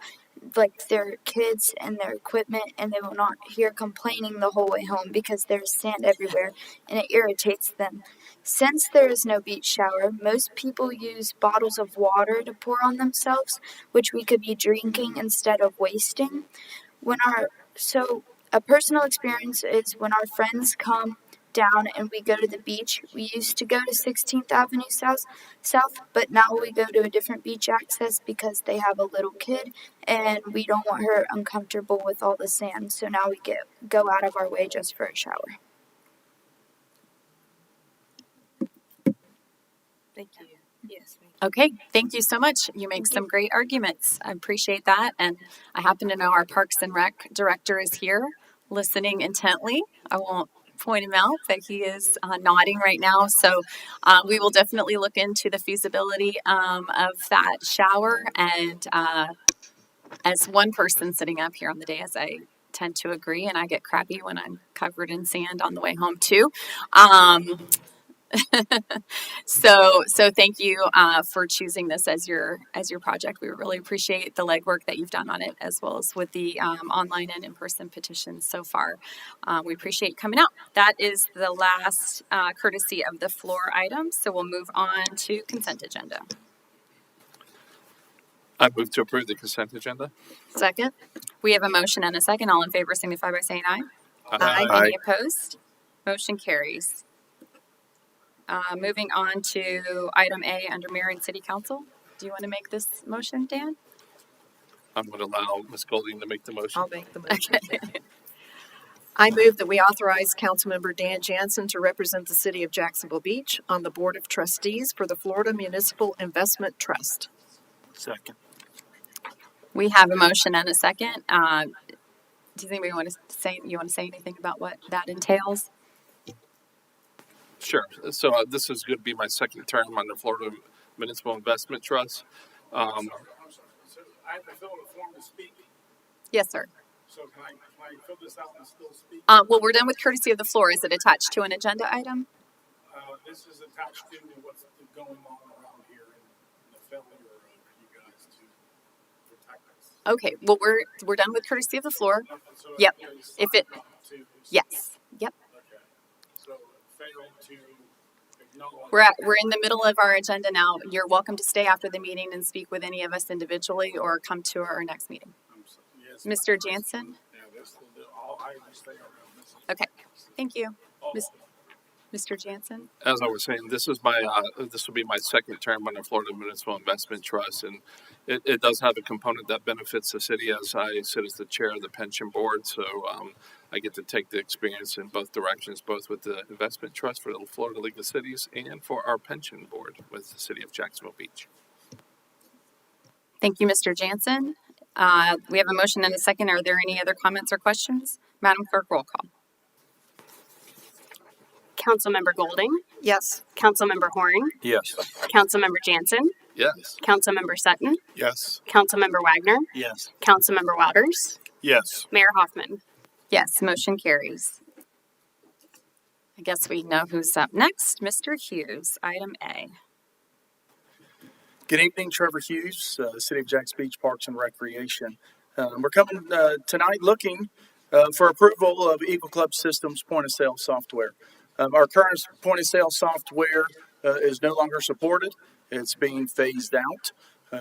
like their kids and their equipment, and they will not hear complaining the whole way home because there's sand everywhere and it irritates them. Since there is no beach shower, most people use bottles of water to pour on themselves, which we could be drinking instead of wasting. A personal experience is when our friends come down and we go to the beach. We used to go to 16th Avenue South, but now we go to a different beach access because they have a little kid and we don't want her uncomfortable with all the sand. So now we go out of our way just for a shower. Thank you. Yes. Okay, thank you so much. You make some great arguments. I appreciate that. And I happen to know our Parks and Rec director is here listening intently. I won't point him out, but he is nodding right now. So we will definitely look into the feasibility of that shower. And as one person sitting up here on the dais, I tend to agree, and I get crappy when I'm covered in sand on the way home too. So thank you for choosing this as your project. We really appreciate the legwork that you've done on it, as well as with the online and in-person petitions so far. We appreciate you coming out. That is the last courtesy of the floor items. So we'll move on to consent agenda. I move to approve the consent agenda. Second. We have a motion and a second. All in favor signify by saying aye. Aye. Any opposed? Motion carries. Moving on to item A under Mayor and City Council. Do you want to make this motion, Dan? I'm going to allow Ms. Golding to make the motion. I'll make the motion. I move that we authorize Councilmember Dan Jansen to represent the city of Jacksonville Beach on the Board of Trustees for the Florida Municipal Investment Trust. Second. We have a motion and a second. Does anybody want to say anything about what that entails? Sure. So this is going to be my second term on the Florida Municipal Investment Trust. So I have to fill out a form to speak. Yes, sir. So can I fill this out and still speak? Well, we're done with courtesy of the floor. Is it attached to an agenda item? This is attached to what's going on around here and the failure of you guys to protect us. Okay. Well, we're done with courtesy of the floor. So Yep. it's If it, signed up to- yes. Yep. Okay. So failed to acknowledge. We're in the middle of our agenda now. You're welcome to stay after the meeting and speak with any of us individually or come to our next meeting. Yes, Mr. Jansen? yeah, this will do. I just stay around this. Okay. Thank you. Mr. Jansen? As I was saying, this is this will be my second term on the Florida Municipal Investment Trust, and it does have a component that benefits the city as I sit as the chair of the pension board. So I get to take the experience in both directions, both with the investment trust for the Florida League of Cities and for our pension board with the city of Jacksonville Beach. Thank you, Mr. Jansen. We have a motion and a second. Are there any other comments or questions? Madam Clerk, roll call. Councilmember Golding, Yes. Councilmember Horn, Yes. Councilmember Jansen, Yes. Councilmember Sutton, Yes. Councilmember Wagner, Yes. Councilmember Wouters, Yes. Mayor Hoffman. Yes, motion carries. I guess we know who's up next. Mr. Hughes, item A. Good evening, Trevor Hughes, City of Jacks Beach Parks and Recreation. We're coming tonight looking for approval of Eagle Club Systems point of sale software. Our current point of sale software is no longer supported. It's being phased out.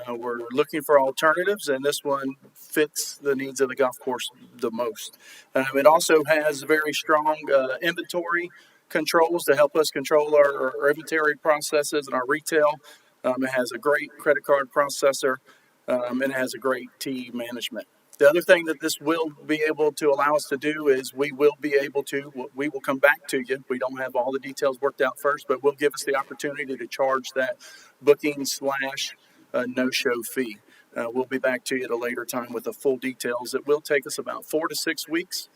We're looking for alternatives, and this one fits the needs of the golf course the most. It also has very strong inventory controls to help us control our inventory processes and our retail. It has a great credit card processor, and it has a great T management. The other thing that this will be able to allow us to do is we will come back to you. We don't have all the details worked out first, but will give us the opportunity to charge that booking / no-show fee. We'll be back to you at a later time with the full details. It will take us about 4 to 6 weeks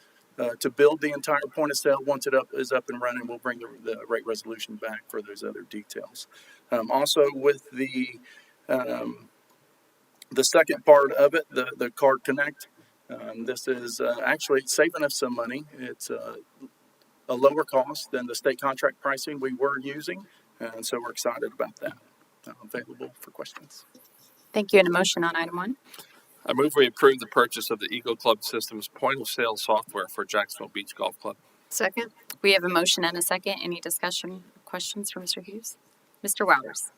to build the entire point of sale. Once it is up and running, we'll bring the rate resolution back for those other details. Also, with the second part of it, the Card Connect, this is actually saving us some money. It's a lower cost than the state contract pricing we were using, and so we're excited about that. Available for questions. Thank you. And a motion on item 1. I move we approve the purchase of the Eagle Club Systems point of sale software for Jacksonville Beach Golf Club. Second? We have a motion and a second. Any discussion, questions for Mr. Hughes? Mr. Wouters?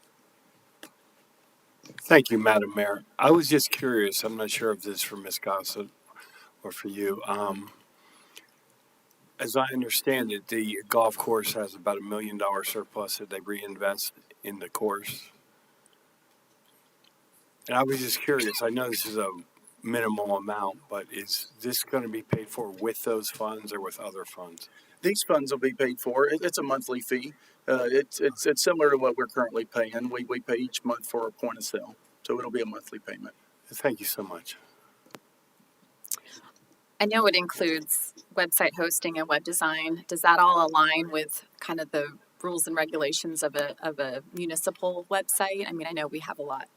Thank you, Madam Mayor. I was just curious. I'm not sure if this is for Ms. Gossett or for you. As I understand it, the golf course has about $1 million surplus that they reinvest in the course. And I was just curious. I know this is a minimal amount, but is this going to be paid for with those funds or with other funds? These funds will be paid for. It's a monthly fee. It's similar to what we're currently paying. We pay each month for a point of sale, so it'll be a monthly payment. Thank you so much. I know it includes website hosting and web design. Does that all align with kind of the rules and regulations of a municipal website? I mean, I know we have a lot.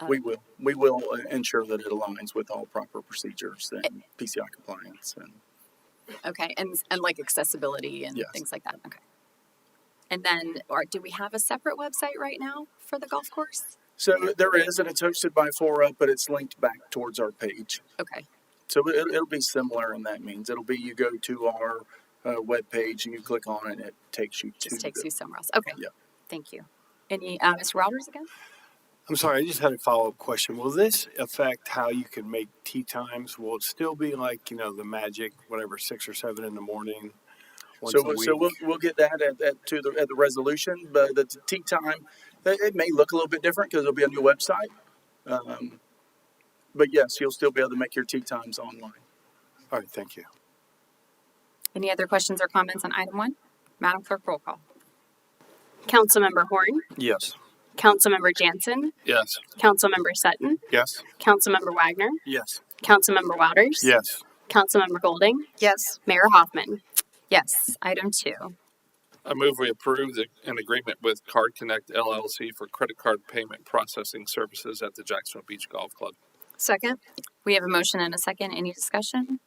We will ensure that it aligns with all proper procedures and PCI compliance and. Okay, and like accessibility and Yes. things like that. Okay. And then, do we have a separate website right now for the golf course? So there is, and it's hosted by 4Up, but it's linked back towards our page. Okay. So it'll be similar, and that means it'll be you go to our web page and you click on it, and it takes you to. Just takes you somewhere else. Okay. Yeah. Thank you. Any Mr. Routers again? I'm sorry, I just had a follow-up question. Will this affect how you can make tee times? Will it still be like, the magic, whatever, 6 or 7 in the morning? Once a week? So we'll get that at the resolution, but the tee time, it may look a little bit different because it'll be a new website. But yes, you'll still be able to make your tee times online. All right, thank you. Any other questions or comments on item 1? Madam Clerk, roll call. Councilmember Horn, Yes. Councilmember Jansen, Yes. Councilmember Sutton, Yes? Councilmember Wagner, Yes. Councilmember Wouters, Yes. Councilmember Golding, Yes. Mayor Hoffman. Yes. Item 2. I move we approve an agreement with Card Connect LLC for credit card payment processing services at the Jacksonville Beach Golf Club. Second? We have a motion and a second. Any discussion?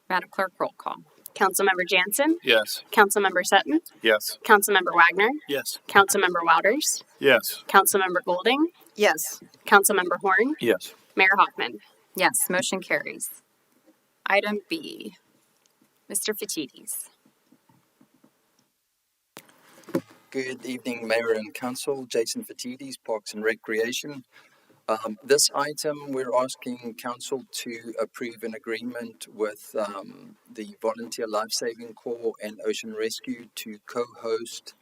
Madam Clerk, roll call. Councilmember Jansen, Yes. Councilmember Sutton, Yes. Councilmember Wagner, Yes. Councilmember Wouters, Yes. Councilmember Golding, Yes. Councilmember Horn, Yes. Mayor Hoffman. Yes, motion carries. Item B. Mr. Fatides. Good evening, Mayor and Council. Jason Fatides, Parks and Recreation. This item, we're asking Council to approve an agreement with the Volunteer Lifesaving Corps and Ocean Rescue to co-host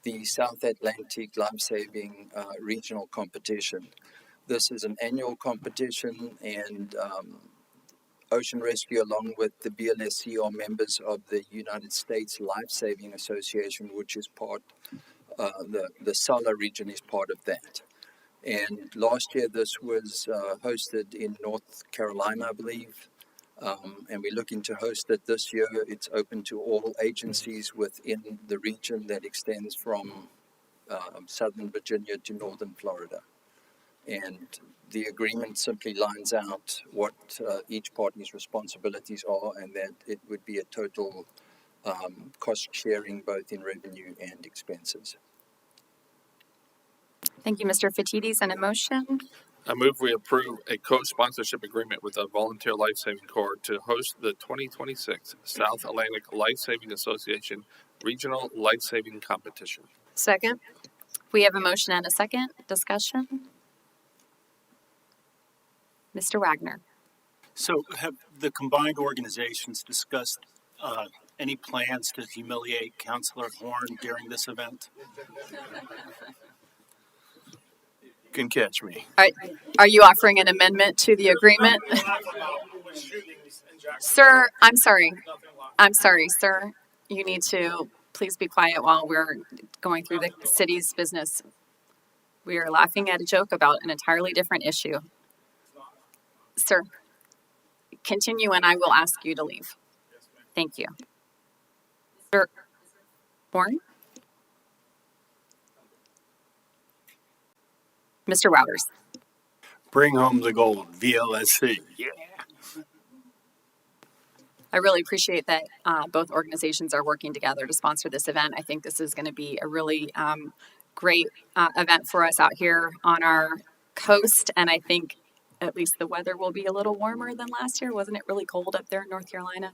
the South Atlantic Lifesaving Regional Competition. This is an annual competition, and Ocean Rescue, along with the BLSC, are members of the United States Lifesaving Association, which is part, the SALA region is part of that. And last year, this was hosted in North Carolina, I believe, and we're looking to host it this year. It's open to all agencies within the region that extends from Southern Virginia to Northern Florida. And the agreement simply lines out what each party's responsibilities are, and that it would be a total cost sharing both in revenue and expenses. Thank you, Mr. Fatides. And a motion? I move we approve a co-sponsorship agreement with the Volunteer Lifesaving Corps to host the 2026 South Atlantic Lifesaving Association Regional Lifesaving Competition. Second? We have a motion and a second. Discussion? Mr. Wagner. So have the combined organizations discussed any plans to humiliate Councilor Horn during this event? You can catch me. Are you offering an amendment to the agreement? Sir, I'm sorry. I'm sorry, sir. You need to please be quiet while we're going through the city's business. We are laughing at a joke about an entirely different issue. Sir, continue and I will ask you to leave. Thank you. Mr. Horn? Mr. Wouters. Bring home the gold, VLSC. Yeah. I really appreciate that both organizations are working together to sponsor this event. I think this is going to be a really great event for us out here on our coast, and I think at least the weather will be a little warmer than last year. Wasn't it really cold up there in North Carolina,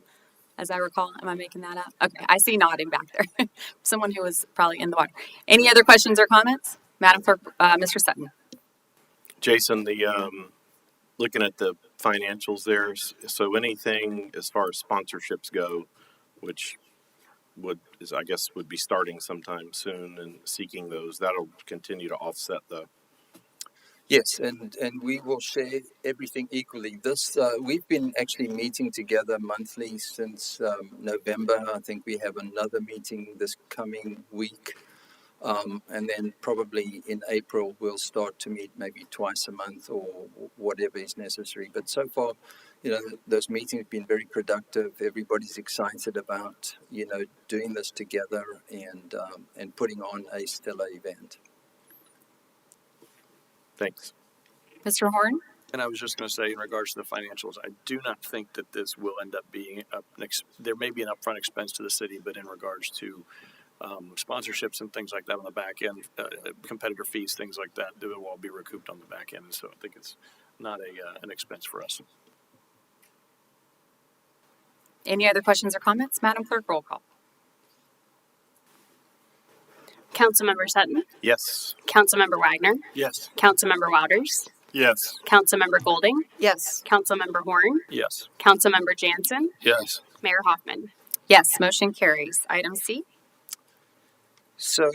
as I recall? Am I making that up? Okay, I see nodding back there. Someone who was probably in the water. Any other questions or comments? Madam Clerk, Mr. Sutton. Jason, looking at the financials there, so anything as far as sponsorships go, which would be starting sometime soon, and seeking those, that'll continue to offset the. Yes, and we will share everything equally. This we've been actually meeting together monthly since November. I think we have another meeting this coming week. And then probably in April, we'll start to meet maybe twice a month or whatever is necessary. But so far, those meetings have been very productive. Everybody's excited about, doing this together and putting on a stellar event. Thanks. Mr. Horn? And I was just going to say, in regards to the financials, I do not think that this will end up being there may be an upfront expense to the city, but in regards to sponsorships and things like that on the back end, competitor fees, things like that, they will all be recouped on the back end. So I think it's not an expense for us. Any other questions or comments? Madam Clerk, roll call. Councilmember Sutton, Yes. Councilmember Wagner, Yes. Councilmember Wouters, Yes. Councilmember Golding, Yes. Councilmember Horn, Yes. Councilmember Jansen, Yes. Mayor Hoffman. Yes, motion carries. Item C. So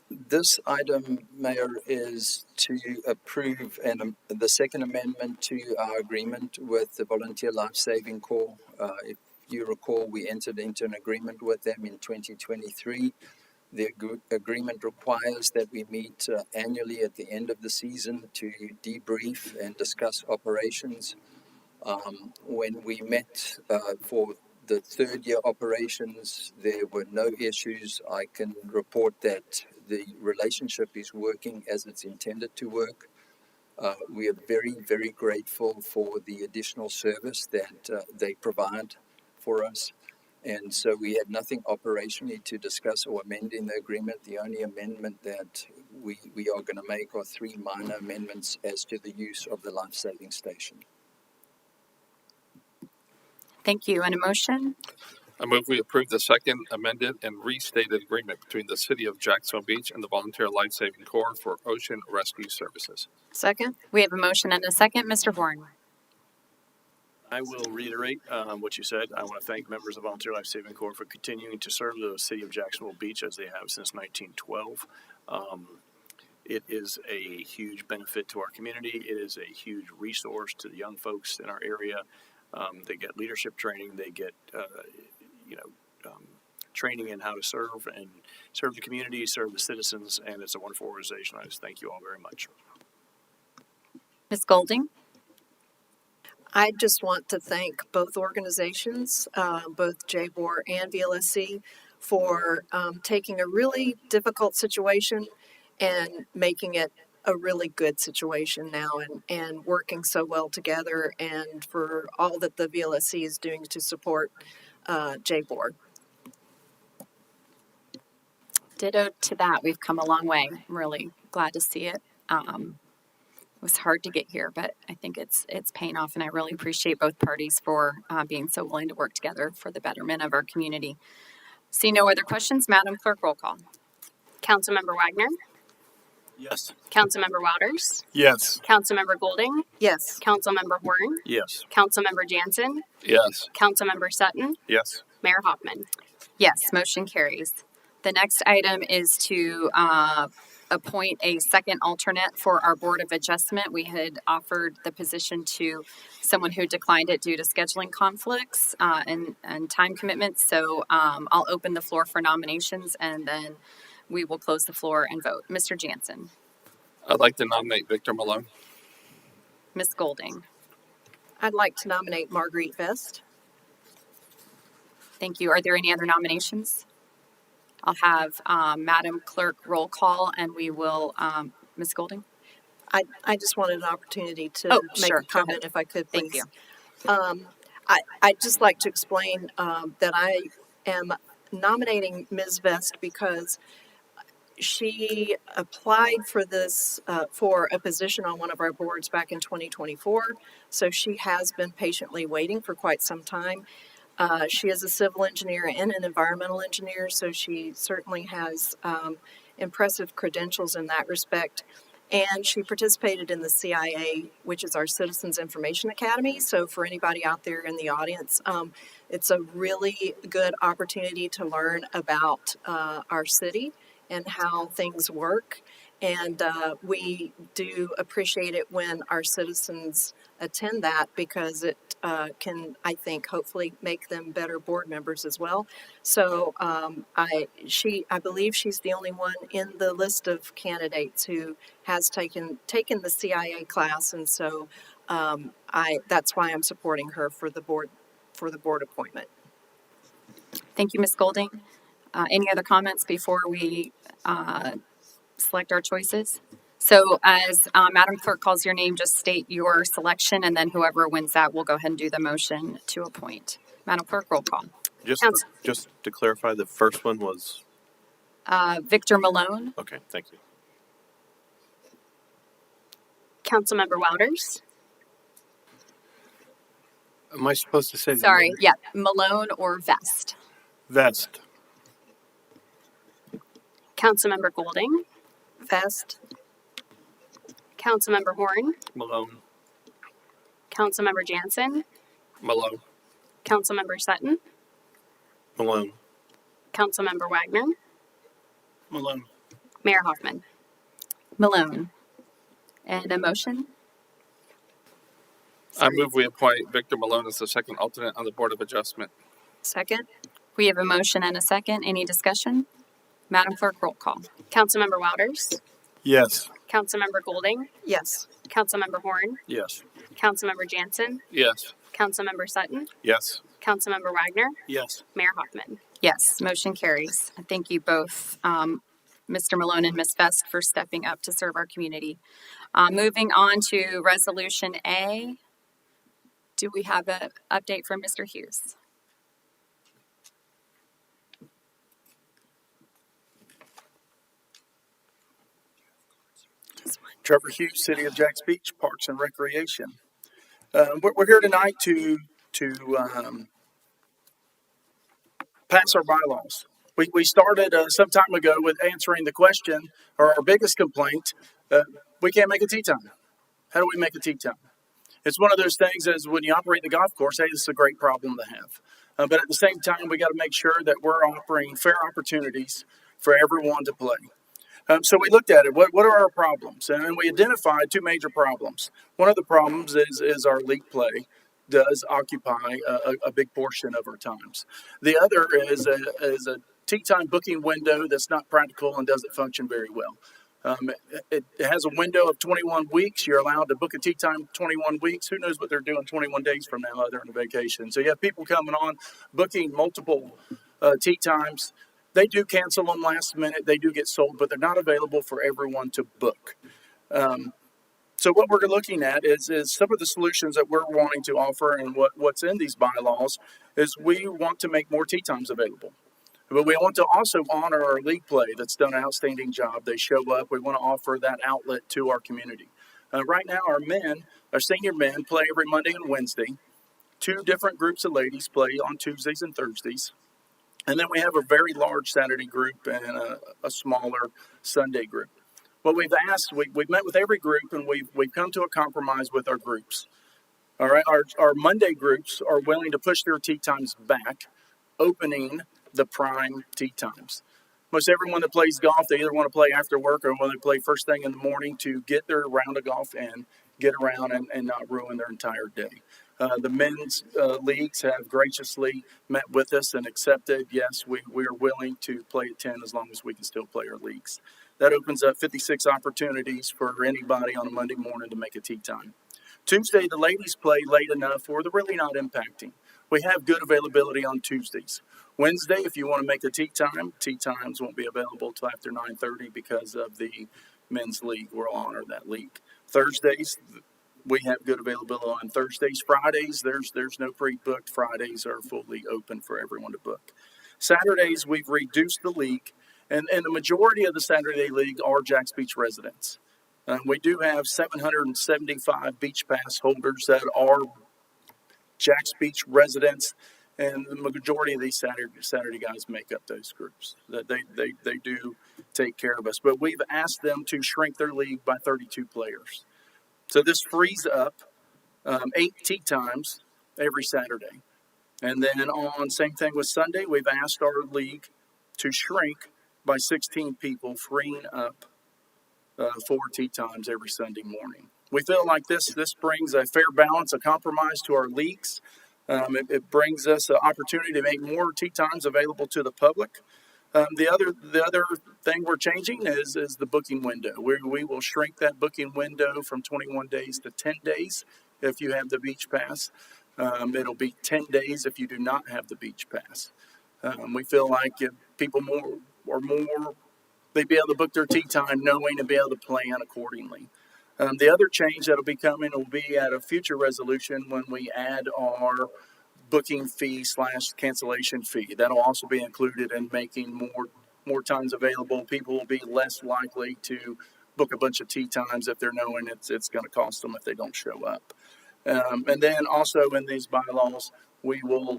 This item, Mayor, is to approve the second amendment to our agreement with the Volunteer Life Saving Corps. If you recall, we entered into an agreement with them in 2023. The agreement requires that we meet annually at the end of the season to debrief and discuss operations. When we met for the third year operations, there were no issues. I can report that the relationship is working as it's intended to work. We are very, very grateful for the additional service that they provide for us. And so we had nothing operationally to discuss or amend in the agreement. The only amendment that we are going to make are 3 minor amendments as to the use of the life-saving station. Thank you. And a motion? I move we approve the second amended and restated agreement between the City of Jacksonville Beach and the Volunteer Life Saving Corps for ocean rescue services. Second? We have a motion and a second. Mr. Horn. I will reiterate what you said. I want to thank members of Volunteer Life Saving Corps for continuing to serve the City of Jacksonville Beach as they have since 1912. It is a huge benefit to our community. It is a huge resource to the young folks in our area. They get leadership training. They get, training in how to serve the community, serve the citizens, and it's a wonderful organization. I just thank you all very much. Ms. Golding. I just want to thank both organizations, both JBOR and VLSC, for taking a really difficult situation and making it a really good situation now and working so well together, and for all that the VLSC is doing to support JBOR. Ditto to that. We've come a long way. I'm really glad to see it. It was hard to get here, but I think it's paying off, and I really appreciate both parties for being so willing to work together for the betterment of our community. See no other questions, Madam Clerk, roll call. Councilmember Wagner, Yes. Councilmember Wouters, Yes. Councilmember Golding, Yes. Councilmember Horn, Yes. Councilmember Jansen, Yes. Councilmember Sutton, Yes. Mayor Hoffman. Yes, motion carries. The next item is to appoint a second alternate for our Board of Adjustment. We had offered the position to someone who declined it due to scheduling conflicts and time commitments. So I'll open the floor for nominations, and then we will close the floor and vote. Mr. Jansen. I'd like to nominate Victor Malone. Ms. Golding. I'd like to nominate Marguerite Vest. Thank you. Are there any other nominations? I'll have Madam Clerk roll call, and we will, Ms. Golding? I just wanted an opportunity to make sure. a comment if I could, please. Thank you. I'd just like to explain that I am nominating Ms. Vest because she applied for this for a position on one of our boards back in 2024. So she has been patiently waiting for quite some time. She is a civil engineer and an environmental engineer, so she certainly has impressive credentials in that respect. And she participated in the CIA, which is our Citizens Information Academy. So for anybody out there in the audience, it's a really good opportunity to learn about our city and how things work. And we do appreciate it when our citizens attend that, because it can, I think, hopefully make them better board members as well. So I believe she's the only one in the list of candidates who has taken the CIA class, and so that's why I'm supporting her for the board appointment. Thank you, Ms. Golding. Any other comments before we select our choices? So as Madam Clerk calls your name, just state your selection, and then whoever wins that will go ahead and do the motion to appoint. Madam Clerk, roll call. Just to clarify, the first one was Victor Malone. okay. Thank you. Councilmember Wouters, Am I supposed to say the Sorry, name? yeah, Malone or Vest. Vest. Councilmember Golding, Vest. Councilmember Horn, Malone. Councilmember Jansen, Malone. Councilmember Sutton, Malone. Councilmember Wagner, Malone. Mayor Hoffman. Malone. And a motion? I move we appoint Victor Malone as the second alternate on the Board of Adjustment. Second? We have a motion and a second. Any discussion? Madam Clerk, roll call. Councilmember Wouters, Yes. Councilmember Golding, Yes. Councilmember Horn, Yes. Councilmember Jansen, Yes. Councilmember Sutton, Yes. Councilmember Wagner, Yes. Mayor Hoffman. Yes, motion carries. Thank you both, Mr. Malone and Ms. Vest, for stepping up to serve our community. Moving on to Resolution A. Do we have an update from Mr. Hughes? Trevor Hughes, City of Jacks Beach, Parks and Recreation. We're here tonight to pass our bylaws. We started some time ago with answering the question, or our biggest complaint, we can't make a tee time. How do we make a tee time? It's one of those things as when you operate the golf course, hey, this is a great problem to have. But at the same time, we got to make sure that we're offering fair opportunities for everyone to play. So we looked at it. What are our problems? And we identified two major problems. One of the problems is our league play does occupy a big portion of our times. The other is a tee time booking window that's not practical and doesn't function very well. It has a window of 21 weeks. You're allowed to book a tee time 21 weeks. Who knows what they're doing 21 days from now other than a vacation? So you have people coming on, booking multiple tee times. They do cancel them last minute. They do get sold, but they're not available for everyone to book. So what we're looking at is some of the solutions that we're wanting to offer, and what's in these bylaws is we want to make more tee times available. But we want to also honor our league play that's done an outstanding job. They show up. We want to offer that outlet to our community. Right now, our senior men play every Monday and Wednesday. Two different groups of ladies play on Tuesdays and Thursdays. And then we have a very large Saturday group and a smaller Sunday group. What we've asked, we've met with every group, and we've come to a compromise with our groups. All right, our Monday groups are willing to push their tee times back, opening the prime tee times. Most everyone that plays golf, they either want to play after work or want to play first thing in the morning to get their round of golf in, get around and not ruin their entire day. The men's leagues have graciously met with us and accepted, yes, we are willing to play at 10 as long as we can still play our leagues. That opens up 56 opportunities for anybody on a Monday morning to make a tee time. Tuesday, the ladies play late enough where they're really not impacting. We have good availability on Tuesdays. Wednesday, if you want to make a tee times won't be available till after 9:30 because of the men's league. We'll honor that league. Thursdays, we have good availability on Thursdays. Fridays, there's no pre-booked. Fridays are fully open for everyone to book. Saturdays, we've reduced the league, and the majority of the Saturday league are Jacks Beach residents. We do have 775 Beach Pass holders that are Jacks Beach residents, and the majority of these Saturday guys make up those groups. That they do take care of us, but we've asked them to shrink their league by 32 players. So this frees up 8 tee times every Saturday. And then on same thing with Sunday, we've asked our league to shrink by 16 people, freeing up 4 tee times every Sunday morning. We feel like this brings a fair balance, a compromise to our leagues. It brings us an opportunity to make more tee times available to the public. The other thing we're changing is the booking window. We will shrink that booking window from 21 days to 10 days if you have the Beach Pass. It'll be 10 days if you do not have the Beach Pass. We feel like if people they'd be able to book their tee time knowing and be able to plan accordingly. The other change that'll be coming will be at a future resolution when we add our booking fee / cancellation fee. That'll also be included in making more times available. People will be less likely to book a bunch of tee times if they're knowing it's going to cost them if they don't show up. And then also in these bylaws, we will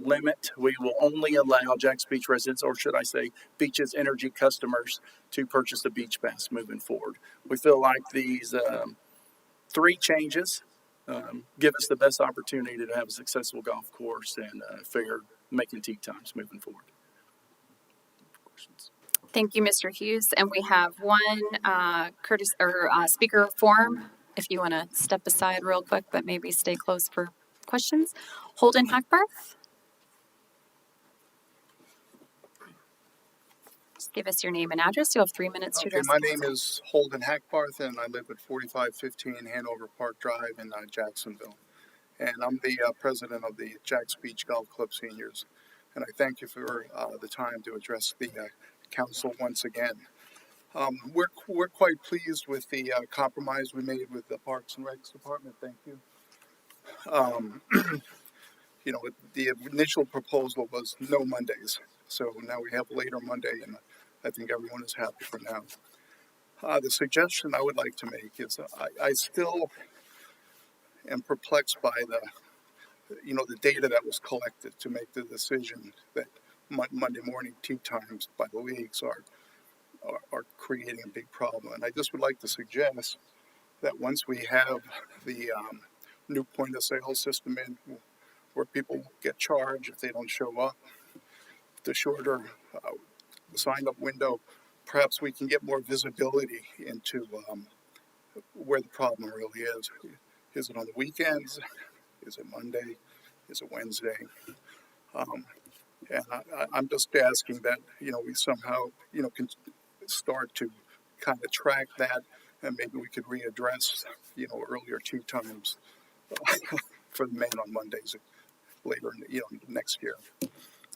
only allow Jacks Beach residents, or should I say Beaches Energy customers, to purchase a Beach Pass moving forward. We feel like these 3 changes give us the best opportunity to have a successful golf course and fair making tee times moving forward. Questions? Thank you, Mr. Hughes. And we have one speaker form. If you want to step aside real quick, but maybe stay close for questions. Holden Hackbarth. Just give us your name and address. You'll have 3 minutes to Okay, address. my the name council. is Holden Hackbarth, and I live at 4515 Hanover Park Drive in Jacksonville. And I'm the president of the Jacks Beach Golf Club Seniors. And I thank you for the time to address the council once again. We're quite pleased with the compromise we made with the Parks and Recs Department. Thank you. You know, the initial proposal was no Mondays. So now we have later Monday, and I think everyone is happy for now. The suggestion I would like to make is I still am perplexed by the data that was collected to make the decision that Monday morning tee times by the leagues are creating a big problem. And I just would like to suggest that once we have the new point of sale system in, where people get charged if they don't show up, the shorter sign up window, perhaps we can get more visibility into where the problem really is. Is it on the weekends? Is it Monday? Is it Wednesday? And I'm just asking that, we somehow, can start to kind of track that, and maybe we could readdress, earlier tee times for the men on Mondays later, next year,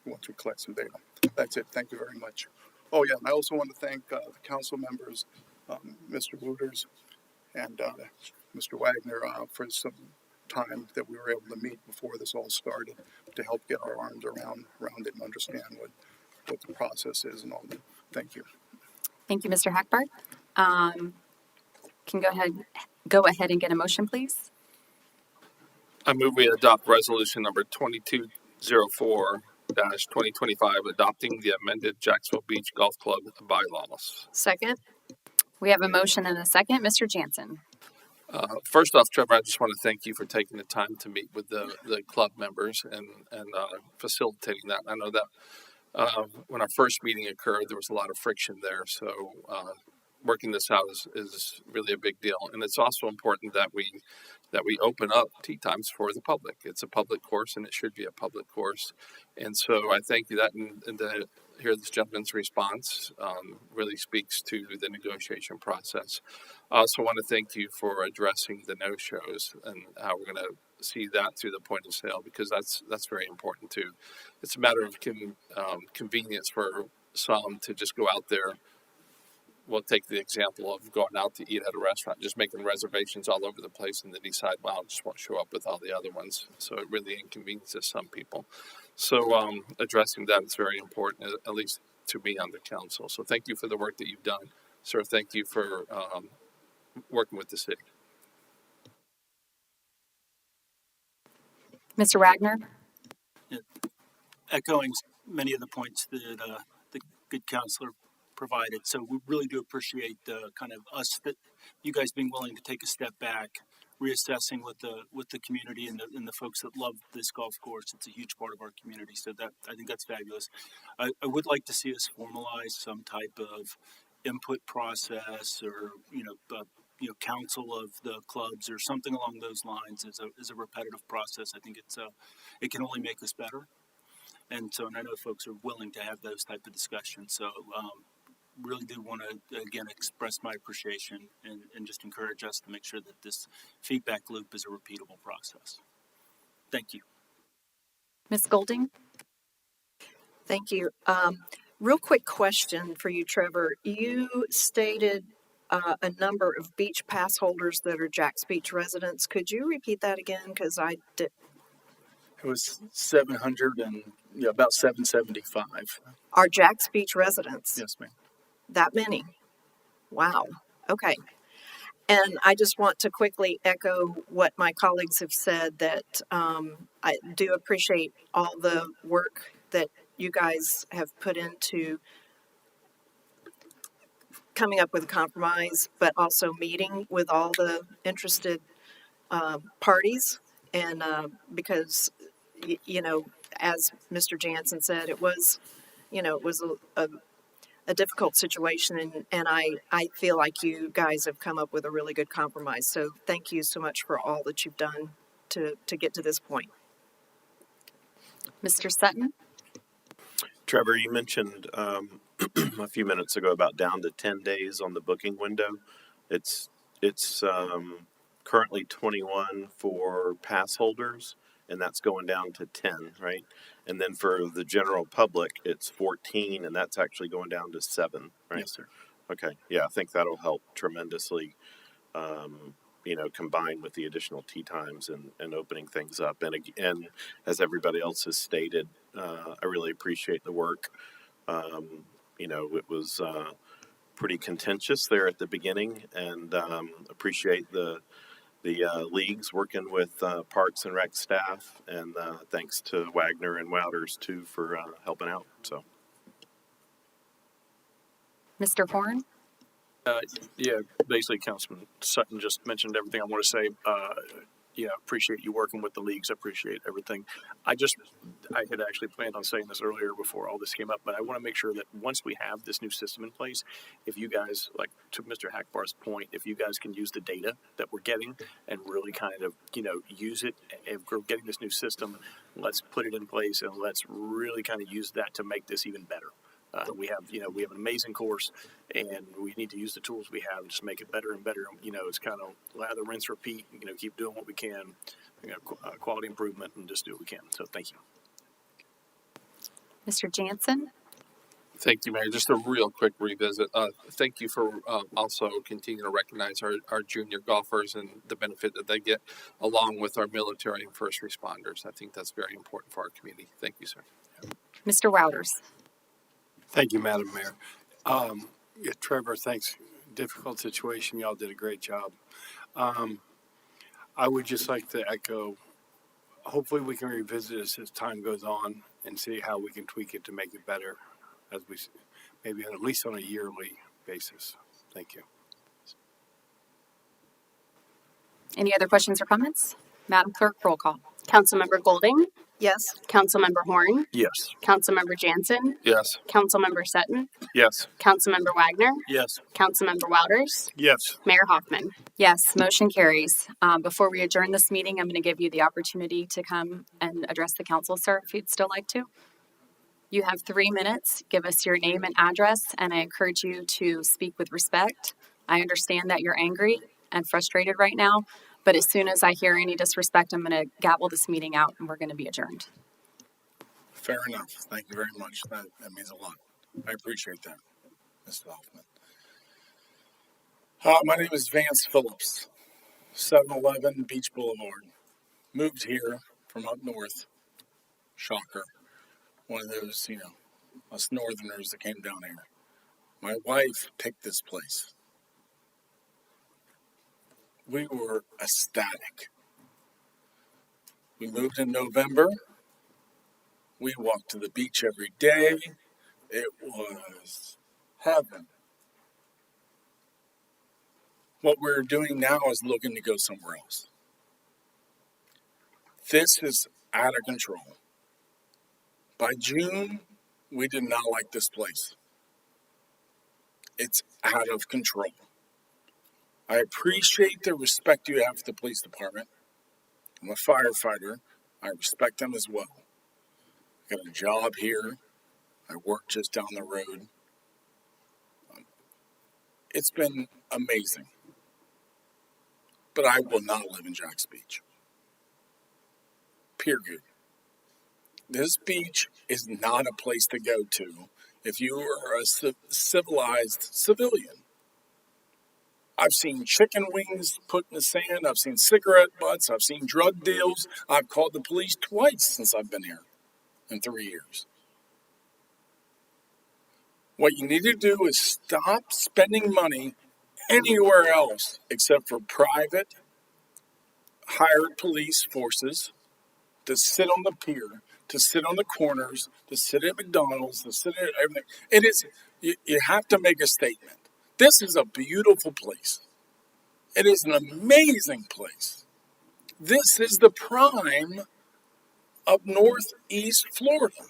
once we collect some data. That's it. Thank you very much. Oh, yeah, and I also want to thank the council members, Mr. Wooters and Mr. Wagner, for some time that we were able to meet before this all started to help get our arms around it and understand what the process is and all that. Thank you. Thank you, Mr. Hackbarth. Can go ahead and get a motion, please. I move we adopt resolution number 2204-2025, adopting the amended Jacksonville Beach Golf Club bylaws. Second. We have a motion and a second. Mr. Jansen. First off, Trevor, I just want to thank you for taking the time to meet with the club members and facilitating that. I know that when our first meeting occurred, there was a lot of friction there. So working this out is really a big deal. And it's also important that we open up tee times for the public. It's a public course, and it should be a public course. And so I thank you that, and to hear this gentleman's response really speaks to the negotiation process. I also want to thank you for addressing the no-shows and how we're going to see that through the point of sale, because that's very important too. It's a matter of convenience for some to just go out there. We'll take the example of going out to eat at a restaurant, just making reservations all over the place, and then decide, well, I just won't show up with all the other ones. So it really inconveniences some people. So addressing that is very important, at least to me on the council. So thank you for the work that you've done. Sir, thank you for working with the city. Mr. Wagner. Yeah. Echoing many of the points that the good counselor provided. So we really do appreciate kind of that you guys being willing to take a step back, reassessing with the community and the folks that love this golf course. It's a huge part of our community. So that I think that's fabulous. I would like to see us formalize some type of input process, or council of the clubs or something along those lines. Is a repetitive process. I think it can only make us better. And I know folks are willing to have those type of discussions. So really do want to, again, express my appreciation and just encourage us to make sure that this feedback loop is a repeatable process. Thank you. Ms. Golding. Thank you. Real quick question for you, Trevor. You stated a number of beach pass holders that are Jacks Beach residents. Could you repeat that again? Because I did. It was 700 and about 775. Are Jacks Beach residents? Yes, ma'am. That many? Wow. Okay. And I just want to quickly echo what my colleagues have said, that I do appreciate all the work that you guys have put into coming up with a compromise, but also meeting with all the interested parties. And because, as Mr. Jansen said, it was, it was a difficult situation, and I feel like you guys have come up with a really good compromise. So thank you so much for all that you've done to get to this point. Mr. Sutton? Trevor, you mentioned a few minutes ago about down to 10 days on the booking window. It's currently 21 for pass holders, and that's going down to 10, right? And then for the general public, it's 14, and that's actually going down to 7, right? Yes, sir. Okay, yeah, I think that'll help tremendously, combined with the additional tee times and opening things up. And again, as everybody else has stated, I really appreciate the work. It was pretty contentious there at the beginning, and appreciate the leagues working with Parks and Rec staff, and thanks to Wagner and Wouters too for helping out. So, Mr. Horn? Yeah, basically, Councilman Sutton just mentioned everything I want to say. Appreciate you working with the leagues. I appreciate everything. I had actually planned on saying this earlier before all this came up, but I want to make sure that once we have this new system in place, if you guys, like to Mr. Hackbar's point, if you guys can use the data that we're getting and really kind of, use it, if we're getting this new system, let's put it in place and let's really kind of use that to make this even better. We have an amazing course, and we need to use the tools we have and just make it better and better. It's kind of lather, rinse, repeat. Keep doing what we can. Quality improvement, and just do what we can. So, thank you, Mr. Jansen? Thank you, Mayor. Just a real quick revisit. Thank you for also continuing to recognize our junior golfers and the benefit that they get, along with our military and first responders. I think that's very important for our community. Thank you, sir. Mr. Wouters? Thank you, Madam Mayor. Trevor, thanks. Difficult situation. Y'all did a great job. I would just like to echo, hopefully we can revisit this as time goes on and see how we can tweak it to make it better, as we maybe at least on a yearly basis. Thank you. Any other questions or comments? Madam Clerk, roll call. Councilmember Golding, Yes. Councilmember Horn, yes. Councilmember Jansen, Yes. Councilmember Sutton, yes. Councilmember Wagner, Yes. Councilmember Wouters, Yes. Mayor Hoffman. Yes, motion carries. Before we adjourn this meeting, I'm going to give you the opportunity to come and address the council, sir, if you'd still like to. You have 3 minutes. Give us your name and address, and I encourage you to speak with respect. I understand that you're angry and frustrated right now, but as soon as I hear any disrespect, I'm going to gavel this meeting out, and we're going to be adjourned. Fair enough. Thank you very much. That means a lot. I appreciate that, Mr. Hoffman. My name is Vance Phillips, 711 Beach Boulevard. Moved here from up north. Shocker. One of those, us northerners that came down here. My wife picked this place. We were ecstatic. We moved in November. We walked to the beach every day. It was heaven. What we're doing now is looking to go somewhere else. This is out of control. By June, we did not like this place. It's out of control. I appreciate the respect you have for the police department. I'm a firefighter. I respect them as well. I got a job here. I work just down the road. It's been amazing. But I will not live in Jax Beach. Period. This beach is not a place to go to if you are a civilized civilian. I've seen chicken wings put in the sand. I've seen cigarette butts. I've seen drug deals. I've called the police twice since I've been here in 3 years. What you need to do is stop spending money anywhere else except for private hired police forces to sit on the pier, to sit on the corners, to sit at McDonald's, to sit at everything. It is, you have to make a statement. This is a beautiful place. It is an amazing place. This is the prime of Northeast Florida.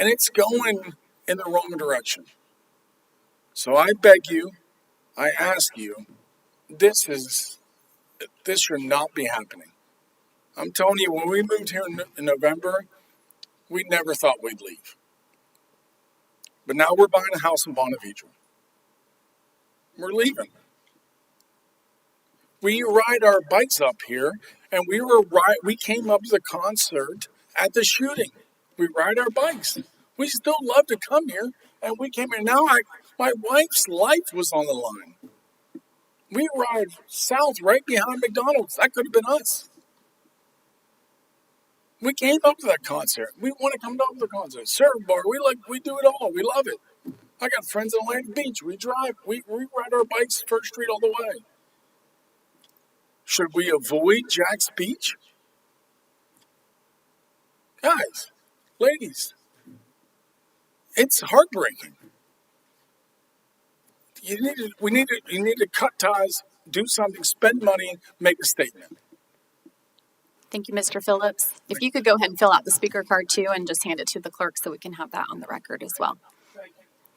And it's going in the wrong direction. So I beg you, I ask you, this should not be happening. I'm telling you, when we moved here in November, we never thought we'd leave. But now we're buying a house in Bonavita. We're leaving. We ride our bikes up here, and we came up to the concert at the shooting. We ride our bikes. We still love to come here, and we came here. Now my wife's life was on the line. We ride south right behind McDonald's. That could have been us. We came up to that concert. We want to come up to the concert. Surf bar. We do it all. We love it. I got friends in Atlantic Beach. We drive. We ride our bikes First Street all the way. Should we avoid Jack's Beach? Guys, ladies, it's heartbreaking. You need to cut ties, do something, spend money, make a statement. Thank you, Mr. Phillips. If you could go ahead and fill out the speaker card too and just hand it to the clerk so we can have that on the record as well.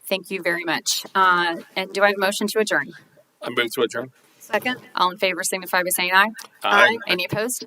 Thank you very much. And do I have a motion to adjourn? I move to adjourn. Second. All in favor signify by saying aye. Aye. Any opposed?